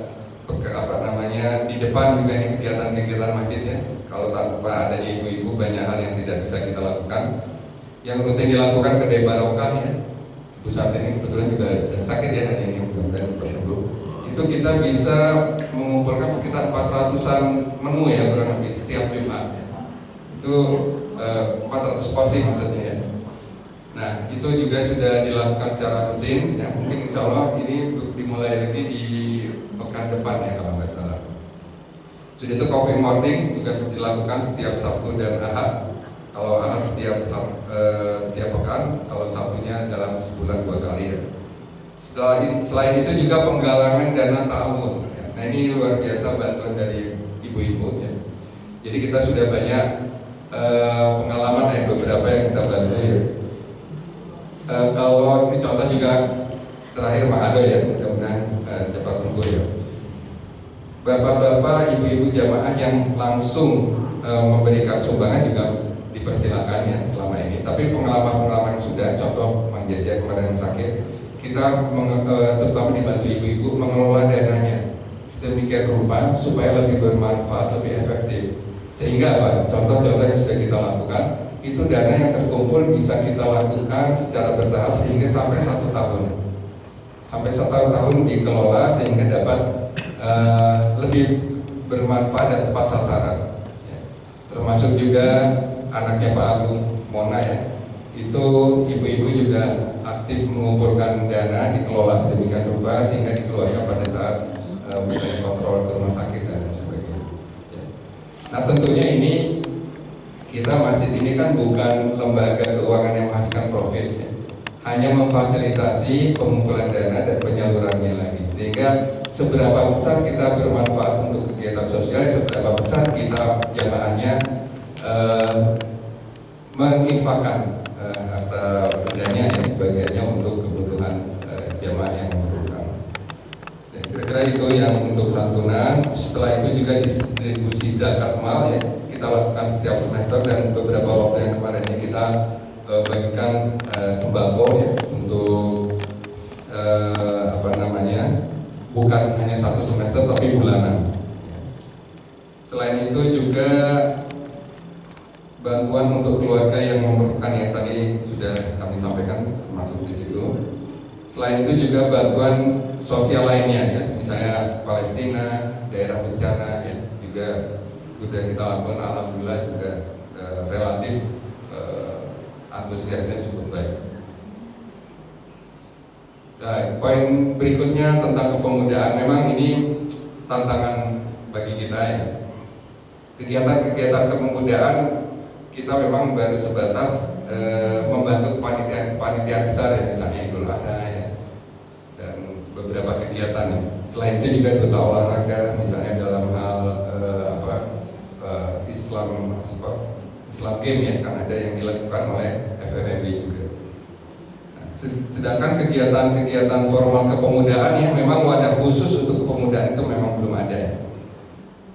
di depan juga ini kegiatan-kegiatan masjid ya. Kalau tanpa adanya ibu-ibu banyak hal yang tidak bisa kita lakukan. Yang rutin dilakukan kedai barokah ya, Ibu Sartini kebetulan juga sedang sakit ya hari ini, mudah-mudahan cepat sembuh. Itu kita bisa mengumpulkan sekitar 400-an menu ya kurang lebih setiap Jumat. Itu 400 porsi maksudnya ya. Nah itu juga sudah dilakukan secara rutin ya, mungkin insya Allah ini dimulai lagi di pekan depan ya kalau nggak salah. Sudah itu coffee morning juga dilakukan setiap Sabtu dan Ahad. Kalau Ahad setiap pekan, kalau Sabtunya dalam sebulan 2 kali ya. Selain itu juga penggalangan dana ta'awun ya. Nah ini luar biasa bantuan dari ibu-ibu ya. Jadi kita sudah banyak pengalaman ya, beberapa yang kita bantu ya. Kalau ini contoh juga terakhir Pak Ado ya, mudah-mudahan cepat sembuh ya. Bapak-bapak, ibu-ibu jamaah yang langsung memberikan sumbangan juga dipersilakan ya selama ini. Tapi pengalaman-pengalaman yang sudah, contoh Mang Jaja kemarin sakit, kita terutama dibantu ibu-ibu mengelola dananya sedemikian rupa supaya lebih bermanfaat, lebih efektif. Sehingga apa? Contoh-contoh yang sudah kita lakukan, itu dana yang terkumpul bisa kita lakukan secara bertahap sehingga sampai 1 tahun. Sampai 1 tahun dikelola sehingga dapat lebih bermanfaat dan tepat sasaran ya. Termasuk juga anaknya Pak Agung Mona ya, itu ibu-ibu juga aktif mengumpulkan dana, dikelola sedemikian rupa sehingga dikeluarkan pada saat misalnya kontrol ke rumah sakit dan sebagainya ya. Nah tentunya ini kita masjid ini kan bukan lembaga keuangan yang menghasilkan profit ya. Hanya memfasilitasi pengumpulan dana dan penyalurannya lagi, sehingga seberapa besar kita bermanfaat untuk kegiatan sosial, seberapa besar kita jamaahnya menginfakkan harta bendanya ya, sebagiannya untuk kebutuhan jamaah yang memerlukan. Dan kira-kira itu yang untuk santunan. Setelah itu juga distribusi zakat mal ya, kita lakukan setiap semester, dan beberapa waktu yang kemarin ini kita bagikan sembako ya untuk bukan hanya 1 semester tapi bulanan. Selain itu juga bantuan untuk keluarga yang memerlukan yang tadi sudah kami sampaikan termasuk di situ. Selain itu juga bantuan sosial lainnya ya, misalnya Palestina, daerah bencana ya, juga sudah kita lakukan, alhamdulillah juga relatif antusiasnya cukup baik. Nah, poin berikutnya tentang kepemudaan. Memang ini tantangan bagi kita ya. Kegiatan-kegiatan kepemudaan kita memang baru sebatas membantu kepanitiaan besar ya, misalnya Idul Adha ya, dan beberapa kegiatan ya. Selain itu juga duta olahraga, misalnya dalam hal Islam Game ya, kan ada yang dilakukan oleh FFMB juga. Sedangkan kegiatan-kegiatan formal kepemudaan yang memang wadah khusus untuk kepemudaan itu memang belum ada ya.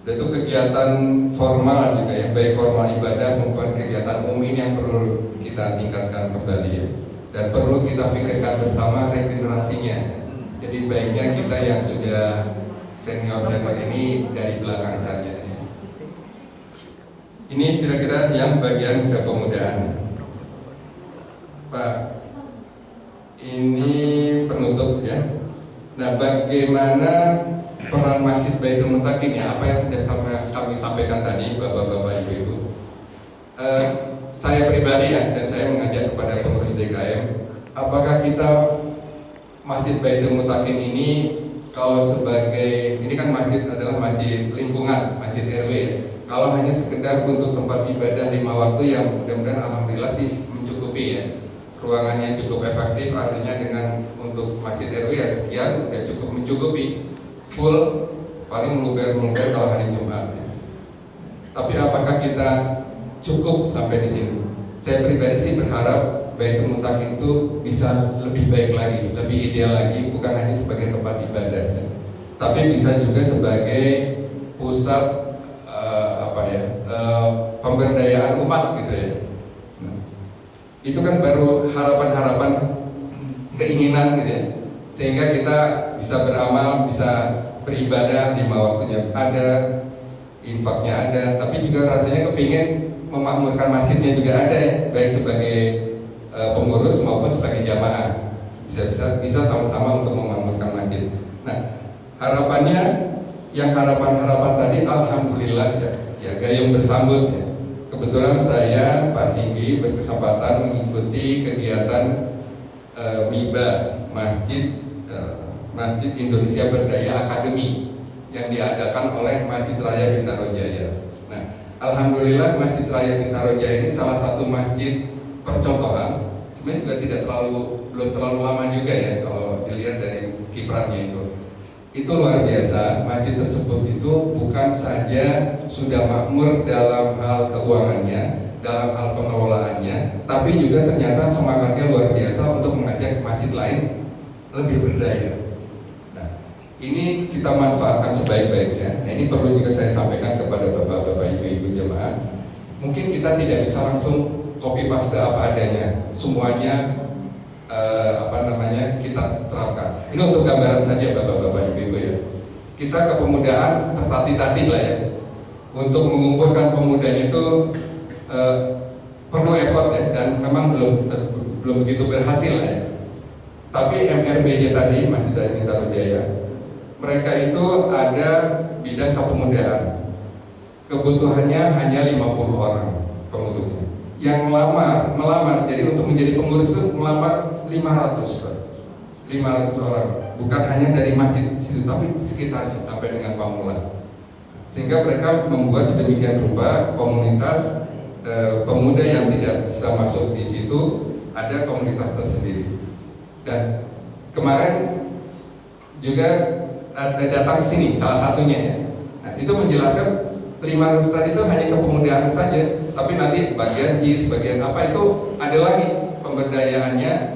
Dan itu kegiatan formal juga ya, baik formal ibadah maupun kegiatan umum ini yang perlu kita tingkatkan kembali ya. Dan perlu kita pikirkan bersama regenerasinya. Jadi baiknya kita yang sudah senior ini dari belakang saja ya. Ini kira-kira yang bagian kepemudaan. Pak, ini penutup ya. Nah, bagaimana peran Masjid Baitul Mutakin ya, apa yang sudah kami sampaikan tadi Bapak-bapak Ibu-ibu. Saya pribadi ya, dan saya mengajak kepada pengurus DKM, apakah kita Masjid Baitul Mutakin ini kalau sebagai, ini kan masjid adalah masjid lingkungan, masjid RW ya. Kalau hanya sekedar untuk tempat ibadah 5 waktu yang mudah-mudahan alhamdulillah sih mencukupi ya. Ruangannya cukup efektif, artinya dengan untuk masjid RW ya sekian udah cukup mencukupi, full, paling meluber-meluber kalau hari Jumat ya. Tapi apakah kita cukup sampai di sini? Saya pribadi sih berharap Baitul Mutakin itu bisa lebih baik lagi, lebih ideal lagi, bukan hanya sebagai tempat ibadah ya. Tapi bisa juga sebagai pusat pemberdayaan umat gitu ya. Nah, itu kan baru harapan-harapan, keinginan gitu ya, sehingga kita bisa beramal, bisa beribadah 5 waktunya ada, infaknya ada, tapi juga rasanya kepingin memakmurkan masjidnya juga ada ya, baik sebagai pengurus maupun sebagai jamaah, bisa sama-sama untuk memakmurkan masjid. Nah, harapannya yang harapan-harapan tadi alhamdulillah ya gayung bersambut ya. Kebetulan saya Pak Singgi berkesempatan mengikuti kegiatan MIBA Masjid Indonesia Berdaya Akademi yang diadakan oleh Masjid Raya Bintaro Jaya. Nah, alhamdulillah Masjid Raya Bintaro Jaya ini salah satu masjid percontohan. Sebenarnya juga belum terlalu lama juga ya kalau dilihat dari kiprahnya itu. Itu luar biasa. Masjid tersebut itu bukan saja sudah makmur dalam hal keuangannya, dalam hal pengelolaannya, tapi juga ternyata semangatnya luar biasa untuk mengajak masjid lain lebih berdaya. Nah, ini kita manfaatkan sebaik-baiknya. Nah, ini perlu juga saya sampaikan kepada bapak-bapak, ibu-ibu jemaah. Mungkin kita tidak bisa langsung copy paste apa adanya, semuanya kita terapkan. Ini untuk gambaran saja bapak-bapak ibu-ibu ya. Kita kepemudaan tertatih-tatih lah ya. Untuk mengumpulkan pemudanya itu perlu effort ya, dan memang belum begitu berhasil lah ya. Tapi MRBJ tadi, Masjid Raya Bintaro Jaya, mereka itu ada bidang kepemudaan. Kebutuhannya hanya 50 orang pengurusnya. Yang melamar, jadi untuk menjadi pengurus itu melamar 500 orang, bukan hanya dari masjid di situ, tapi sekitarnya sampai dengan Pamulan. Sehingga mereka membuat sedemikian rupa komunitas pemuda yang tidak bisa masuk di situ, ada komunitas tersendiri. Dan kemarin juga datang ke sini salah satunya ya. Nah, itu menjelaskan 500 tadi itu hanya kepemudaan saja, tapi nanti bagian JIS, bagian apa itu ada lagi pemberdayaannya,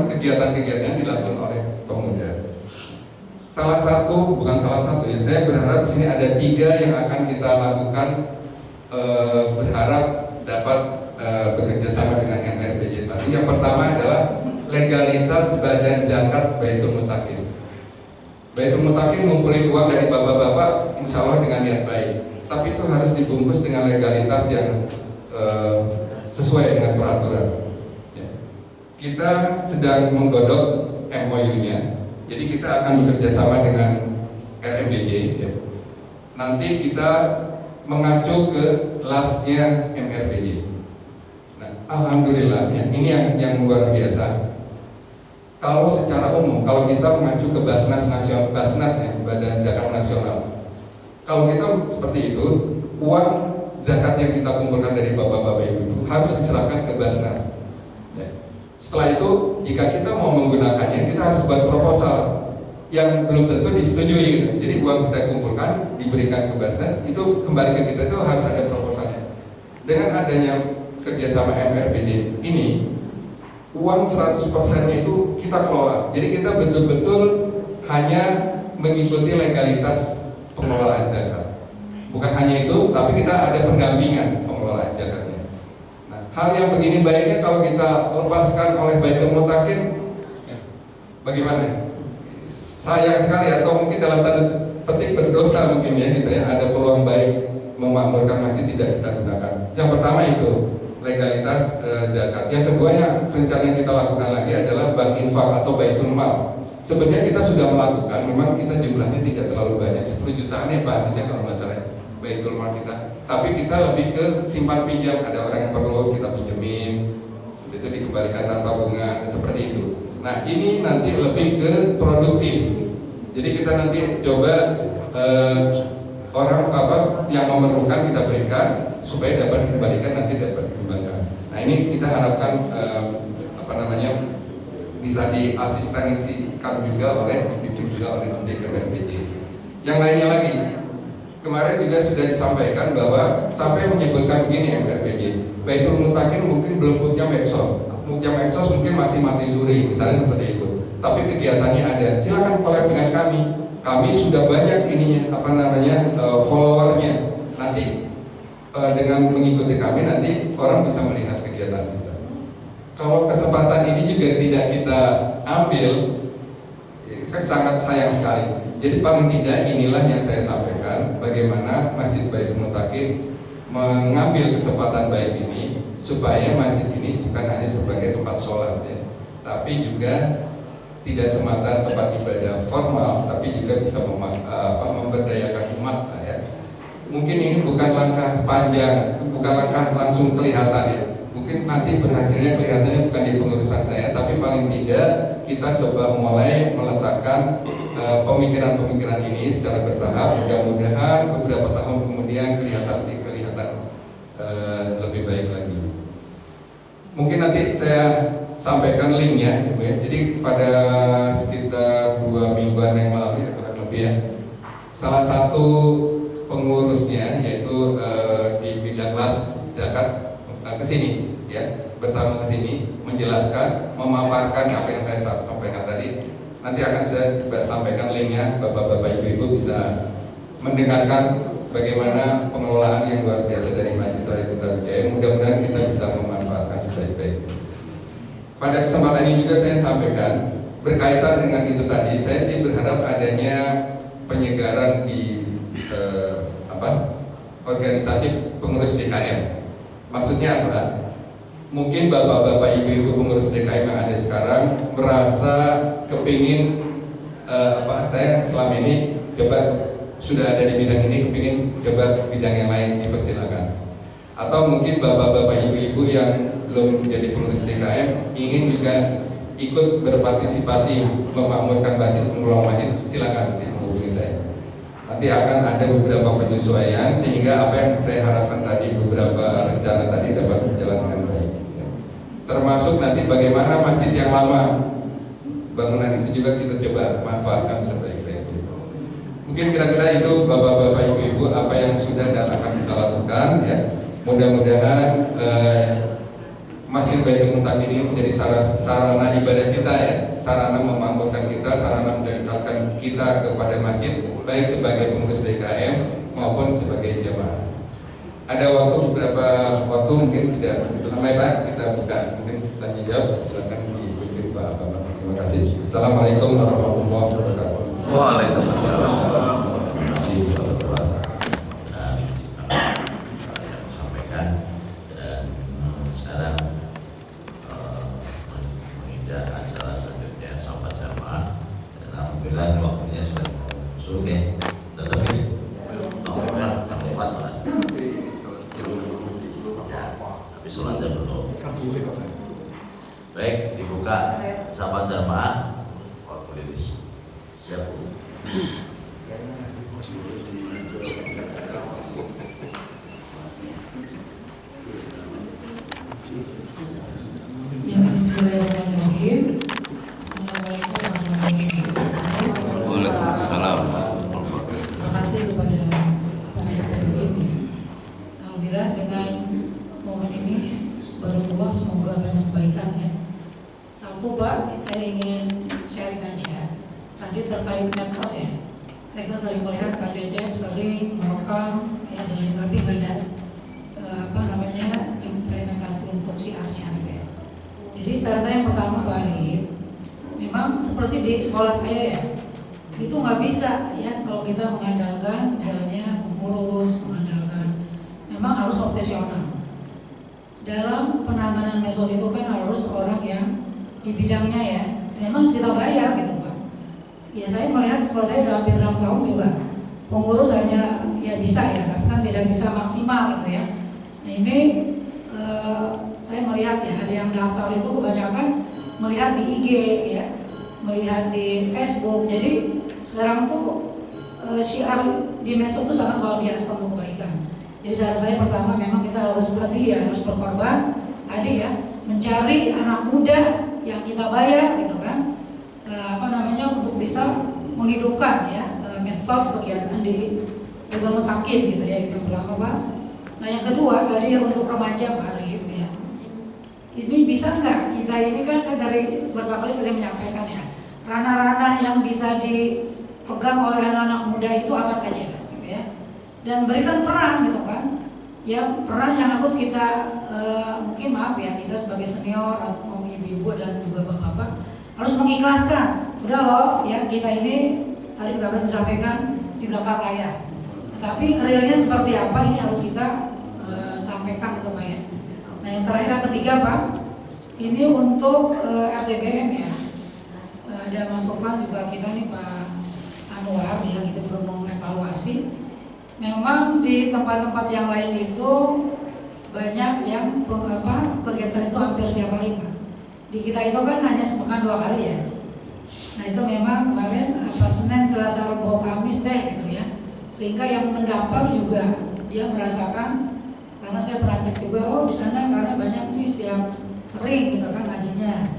kegiatan-kegiatan yang dilakukan oleh pemuda. Bukan salah satu ya, saya berharap di sini ada 3 yang akan kita lakukan, berharap dapat bekerja sama dengan MRBJ tadi. Yang pertama adalah legalitas badan zakat Baitul Mutakin. Baitul Mutakin ngumpulin uang dari bapak-bapak, insya Allah dengan niat baik. Tapi itu harus dibungkus dengan legalitas yang sesuai dengan peraturan ya. Kita sedang menggodok MOU-nya, jadi kita akan bekerja sama dengan RMDJ ya. Nanti kita mengacu ke LAS-nya MRBJ. Nah, alhamdulillah ya, ini yang luar biasa. Kalau secara umum, kalau kita mengacu ke Basnas nasional, Basnas ya, Badan Zakat Nasional, kalau kita seperti itu, uang zakat yang kita kumpulkan dari bapak-bapak ibu itu harus diserahkan ke Basnas. Ya. Setelah itu, jika kita mau menggunakannya, kita harus buat proposal yang belum tentu disetujui. Gitu. Jadi uang kita kumpulkan, diberikan ke Basnas, itu kembali ke kita itu harus ada proposalnya. Dengan adanya kerjasama MRBJ ini, uang 100%-nya itu kita kelola. Jadi kita betul-betul hanya mengikuti legalitas pengelolaan zakat. Bukan hanya itu, tapi kita ada pendampingan pengelolaan zakatnya. Nah, hal yang begini baiknya kalau kita lepaskan oleh Baitul Mutakin, bagaimana? Sayang sekali, atau mungkin dalam tanda petik berdosa mungkin ya kita ya, ada peluang baik memakmurkan masjid tidak kita gunakan. Yang pertama itu legalitas zakat. Yang keduanya rencana yang kita lakukan lagi adalah bank infak atau baitul mal. Sebenarnya kita sudah melakukan, memang kita jumlahnya tidak terlalu banyak, 10 jutaan ya Pak misalnya kalau nggak salah baitul mal kita. Tapi kita lebih ke simpan pinjam, ada orang yang perlu kita pinjemin, itu dikembalikan tanpa bunga seperti itu. Nah ini nanti lebih ke produktif. Jadi kita nanti coba orang yang memerlukan kita berikan supaya dapat dikembalikan, nanti dapat dikembangkan. Nah ini kita harapkan bisa diasistensikan juga oleh MRBJ. Yang lainnya lagi, kemarin juga sudah disampaikan bahwa sampai menyebutkan begini MRBJ, Baitul Mutakin mungkin belum punya medsos, mungkin masih mati suri, misalnya seperti itu. Tapi kegiatannya ada, silakan collab dengan kami. Kami sudah banyak ininya followernya. Nanti dengan mengikuti kami nanti orang bisa melihat kegiatan kita. Kalau kesempatan ini juga tidak kita ambil, kan sangat sayang sekali. Jadi paling tidak inilah yang saya sampaikan, bagaimana Masjid Baitul Mutakin mengambil kesempatan baik ini supaya masjid ini bukan hanya sebagai tempat sholat ya, tapi juga tidak semata tempat ibadah formal, tapi juga bisa memberdayakan umat ya. Mungkin ini bukan langkah panjang, bukan langkah langsung kelihatan ya. Mungkin nanti berhasilnya kelihatannya bukan di pengurusan saya, tapi paling tidak kita coba mulai meletakkan pemikiran-pemikiran ini secara bertahap. Mudah-mudahan beberapa tahun kemudian kelihatan lebih baik lagi. Mungkin nanti saya sampaikan linknya, ya. Jadi pada sekitar 2 mingguan yang lalu ya, kurang lebih ya, salah satu pengurusnya yaitu di bidang las zakat kesini ya, bertamu ke sini menjelaskan, memaparkan apa yang saya sampaikan tadi. Nanti akan saya juga sampaikan linknya, bapak-bapak ibu-ibu bisa mendengarkan bagaimana pengelolaan yang luar biasa dari Masjid Raya Putrawijaya. Mudah-mudahan kita bisa memanfaatkan sebaik-baiknya. Pada kesempatan ini juga saya sampaikan berkaitan dengan itu tadi, saya sih berharap adanya penyegaran di organisasi pengurus DKM. Maksudnya apa? Mungkin bapak-bapak ibu-ibu pengurus DKM yang ada sekarang merasa kepingin saya selama ini coba sudah ada di bidang ini, kepingin coba bidang yang lain, dipersilakan. Atau mungkin bapak-bapak ibu-ibu yang belum menjadi pengurus DKM ingin juga ikut berpartisipasi memakmurkan masjid, mengelola masjid, silakan menghubungi saya. Nanti akan ada beberapa penyesuaian sehingga apa yang saya harapkan tadi, beberapa rencana tadi dapat berjalan dengan baik. Termasuk nanti bagaimana masjid yang lama, bangunan itu juga kita coba manfaatkan sebaik-baiknya. Mungkin kira-kira itu bapak-bapak ibu-ibu apa yang sudah dan akan kita lakukan ya. Mudah-mudahan Masjid Baitul Mutakin ini menjadi sarana ibadah kita ya, sarana memakmurkan kita, sarana mendekatkan kita kepada masjid, baik sebagai pengurus DKM maupun sebagai jamaah. Ada beberapa waktu mungkin tidak lama Pak, kita buka mungkin tanya jawab, silakan diikuti Pak Bapak. Terima kasih. Assalamualaikum warahmatullahi wabarakatuh. Waalaikumsalam. Terima kasih Bapak dari yang sampaikan. Dan sekarang menginjak acara selanjutnya sahabat jamaah. Dan alhamdulillah waktunya sudah masuk ya. Udah tapi udah lewat malah. Ya, tapi sholatnya belum. Baik, dibuka sama jamaah waktu rilis. Siap Bu. Ya, bismillahirrahmanirrahim. Assalamualaikum warahmatullahi wabarakatuh. Waalaikumsalam. Terima kasih kepada para pemimpin. Alhamdulillah dengan momen ini berubah, semoga banyak kebaikan ya. Satu Pak, saya ingin sharing aja. Tadi terkait medsos ya. Saya kan sering melihat Pak Cecep sering merekam ya, dan lain tapi nggak ada implementasi untuk siarnya gitu ya. Jadi saran saya yang pertama Pak Arif, memang seperti di sekolah saya ya, itu nggak bisa ya kalau kita mengandalkan misalnya pengurus, mengandalkan, memang harus profesional. Dalam penanganan medsos itu kan harus orang yang di bidangnya ya, memang kita bayar gitu Pak. Ya saya melihat sekolah saya udah hampir 6 tahun juga, pengurus hanya ya bisa ya, tapi kan tidak bisa maksimal gitu ya. Nah ini saya melihat ya, ada yang daftar itu kebanyakan melihat di IG ya, melihat di Facebook. Jadi sekarang tuh syiar di medsos itu sangat luar biasa untuk kebaikan. Jadi saran saya pertama memang kita harus tadi ya, harus berkorban tadi ya, mencari anak muda yang kita bayar gitu kan, untuk bisa menghidupkan ya medsos kegiatan di Hizbul Mutakin gitu ya, itu yang pertama Pak. Nah yang kedua tadi ya, untuk remaja Pak Arif ya, ini bisa nggak kita ini kan saya dari beberapa kali sering menyampaikan ya, ranah-ranah yang bisa dipegang oleh anak-anak muda itu apa saja gitu ya, dan berikan peran gitu kan, ya peran yang harus kita mungkin maaf ya, kita sebagai senior atau ibu-ibu dan juga bapak-bapak harus mengikhlaskan, udah loh ya kita ini tadi kita menyampaikan di belakang layar, tapi realnya seperti apa ini harus kita sampaikan gitu Pak ya. Nah yang terakhir yang ketiga Pak, ini untuk RTBM ya, ada masukan juga kita nih Pak Anwar ya, kita juga mau evaluasi. Memang di tempat-tempat yang lain itu banyak yang kegiatan itu hampir setiap hari Pak. Di kita itu kan hanya sepekan 2 kali ya. Nah itu memang kemarin Senin, Selasa, Rabu, Kamis deh gitu ya. Sehingga yang mendaftar juga dia merasakan, karena saya pernah cek juga, oh di sana karena banyak nih setiap sering gitu kan ngajinya.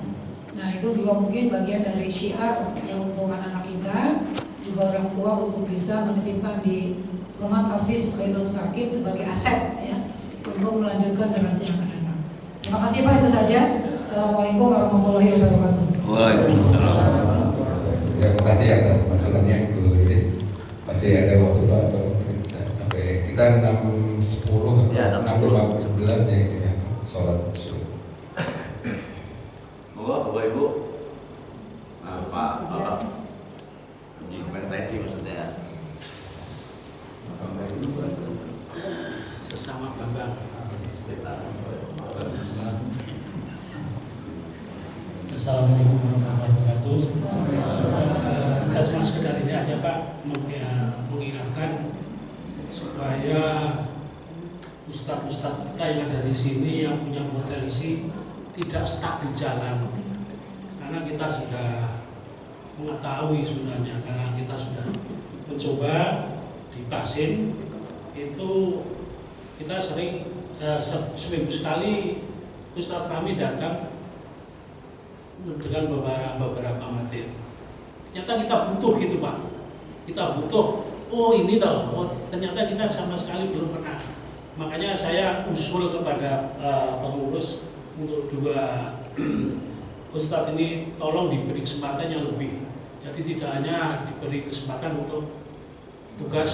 Nah itu juga mungkin bagian dari syiar yang untuk anak-anak kita, juga orang tua untuk bisa menitipkan di rumah tahfiz Baitul Mutakin sebagai aset ya, untuk melanjutkan generasi yang akan datang. Terima kasih Pak, itu saja. Assalamualaikum warahmatullahi wabarakatuh. Waalaikumsalam. Terima kasih atas masukannya Bu Idris. Masih ada waktu Pak, sampai kita 6.10 Ya, 6.11 ya kita sholat subuh. Bapak Ibu, Pak tadi maksudnya sesama Bambang. Assalamualaikum warahmatullahi wabarakatuh. Saya cuma sekedar ini aja Pak, mengingatkan supaya ustadz-ustadz kita yang ada di sini yang punya potensi tidak stuck di jalan, karena kita sudah mengetahui sebenarnya, karena kita sudah mencoba di Qasim itu kita sering seminggu sekali ustadz kami datang dengan beberapa materi. Ternyata kita butuh gitu Pak, kita butuh. Oh ini tahu, oh, ternyata kita sama sekali belum pernah. Makanya saya usul kepada pengurus untuk 2 ustadz ini tolong diberi kesempatan yang lebih. Jadi tidak hanya diberi kesempatan untuk tugas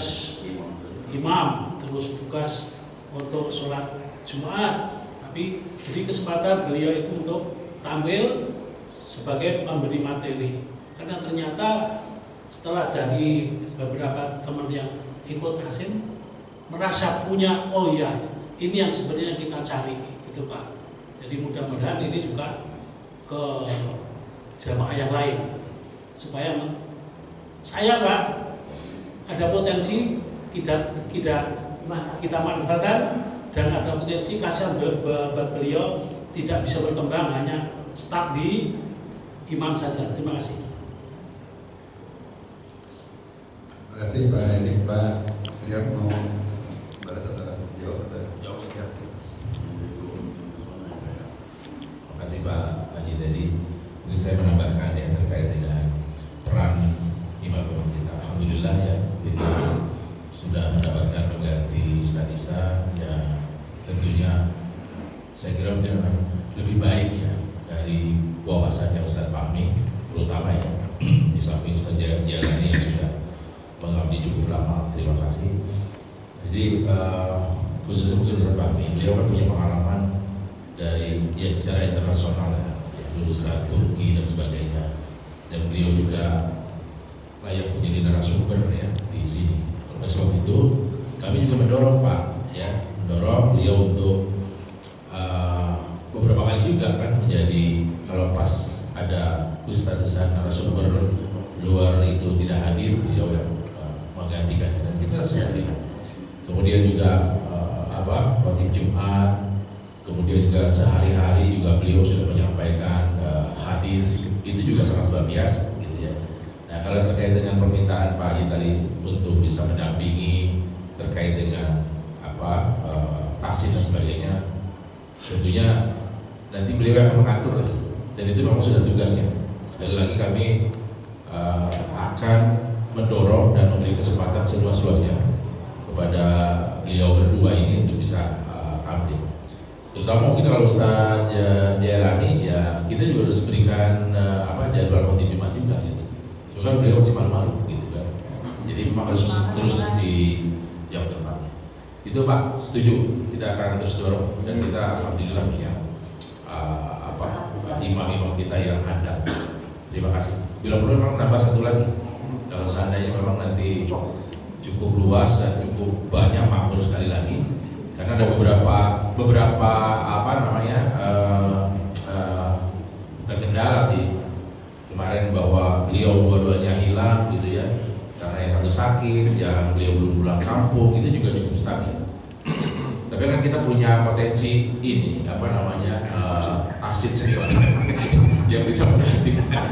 imam, terus tugas untuk sholat Jumat, tapi beri kesempatan beliau itu untuk tampil sebagai pemberi materi. Karena ternyata setelah dari beberapa teman yang ikut Qasim merasa punya, oh iya ini yang sebenarnya kita cari gitu Pak. Jadi mudah-mudahan ini juga ke jamaah yang lain supaya saya Pak ada potensi kita manfaatkan, dan ada potensi kasihan buat beliau tidak bisa berkembang hanya stuck di imam saja. Terima kasih. Terima kasih Pak Edik. Pak Rian mau balas atau jawab sekian. Terima kasih Pak Haji tadi. Mungkin saya menambahkan ya terkait dengan peran imam kita. Alhamdulillah ya kita sudah mendapatkan pengganti Ustaz Isa ya, tentunya saya kira mungkin lebih baik ya dari wawasannya Ustaz Fahmi, terutama ya di samping Ustaz Jalani yang sudah mengabdi cukup lama. Terima kasih. Jadi khususnya mungkin Ustaz Fahmi, beliau kan punya pengalaman dari ya secara internasional ya, lulusan Turki dan sebagainya, dan beliau juga layak menjadi narasumber ya di sini. Oleh sebab itu kami juga mendorong Pak ya, mendorong beliau untuk beberapa kali juga kan menjadi, kalau pas ada ustaz-ustaz narasumber luar itu tidak hadir, beliau yang menggantikannya dan kita sendiri. Kemudian juga khotib Jumat, kemudian juga sehari-hari juga beliau sudah menyampaikan hadis, itu juga sangat luar biasa gitu ya. Nah kalau terkait dengan permintaan Pak Haji tadi untuk bisa mendampingi terkait dengan tahsin dan sebagainya, tentunya nanti beliau akan mengatur dan itu memang sudah tugasnya. Sekali lagi kami akan mendorong dan memberi kesempatan seluas-luasnya kepada beliau berdua ini untuk bisa tampil. Terutama mungkin kalau Ustaz Jailani ya kita juga harus berikan jadwal khotib Jumat juga gitu. Itu kan beliau masih malu-malu gitu kan. Jadi memang harus terus di jam terbang. Itu Pak, setuju. Kita akan terus dorong dan kita alhamdulillah punya imam-imam kita yang handal. Terima kasih. Bila perlu memang nambah satu lagi. Kalau seandainya memang nanti cukup luas dan cukup banyak, makmur sekali lagi. Karena ada beberapa bukan kendala sih kemarin bahwa beliau dua-duanya hilang gitu ya, karena yang satu sakit, yang beliau belum pulang kampung, itu juga cukup stabil. Tapi kan kita punya potensi ini asid senior yang bisa menggantikan.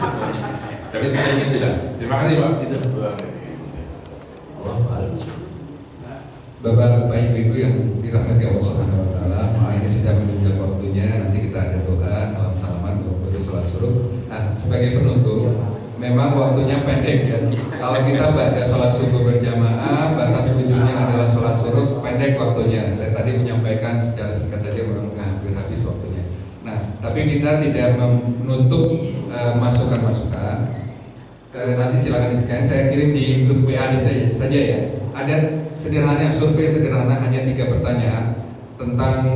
Tapi saya gitu lah. Terima kasih Pak. Itu. Bapak Ibu yang dirahmati Allah Subhanahu wa taala, ini sudah menunjukkan waktunya, nanti kita ada doa, salam-salaman, baru sholat subuh. Nah, sebagai penutup, memang waktunya pendek ya. Kalau kita pada sholat subuh berjamaah, batas ujungnya adalah sholat subuh, pendek waktunya. Saya tadi menyampaikan secara singkat saja, memang hampir habis waktunya. Nah, tapi kita tidak menutup masukan-masukan. Nanti silakan di-scan, saya kirim di grup WA saja ya. Ada survei sederhana hanya 3 pertanyaan tentang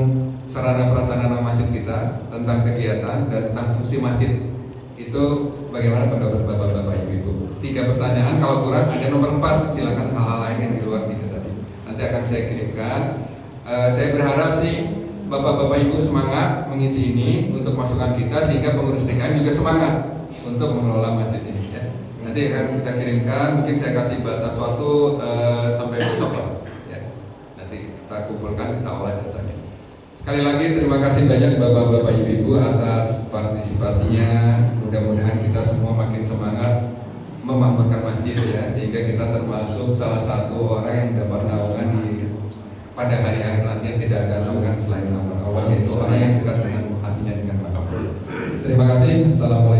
sarana prasarana masjid kita, tentang kegiatan dan tentang fungsi masjid. Itu bagaimana pendapat Bapak-bapak Ibu? 3 pertanyaan, kalau kurang ada nomor 4, silakan hal-hal lain yang di luar itu tadi. Nanti akan saya kirimkan. Saya berharap sih Bapak-bapak Ibu semangat mengisi ini untuk masukan kita sehingga pengurus DKM juga semangat untuk mengelola masjid ini ya. Nanti akan kita kirimkan, mungkin saya kasih batas waktu sampai besok lah ya. Nanti kita kumpulkan, kita olah datanya. Sekali lagi terima kasih banyak Bapak-bapak Ibu atas partisipasinya. Mudah-mudahan kita semua makin semangat memakmurkan masjid ya, sehingga kita termasuk salah satu orang yang dapat naungan pada hari akhir nanti yang tidak ada naungan selain naungan Allah, yaitu orang yang dekat dengan hatinya dengan Mas. Terima kasih. Assalamualaikum.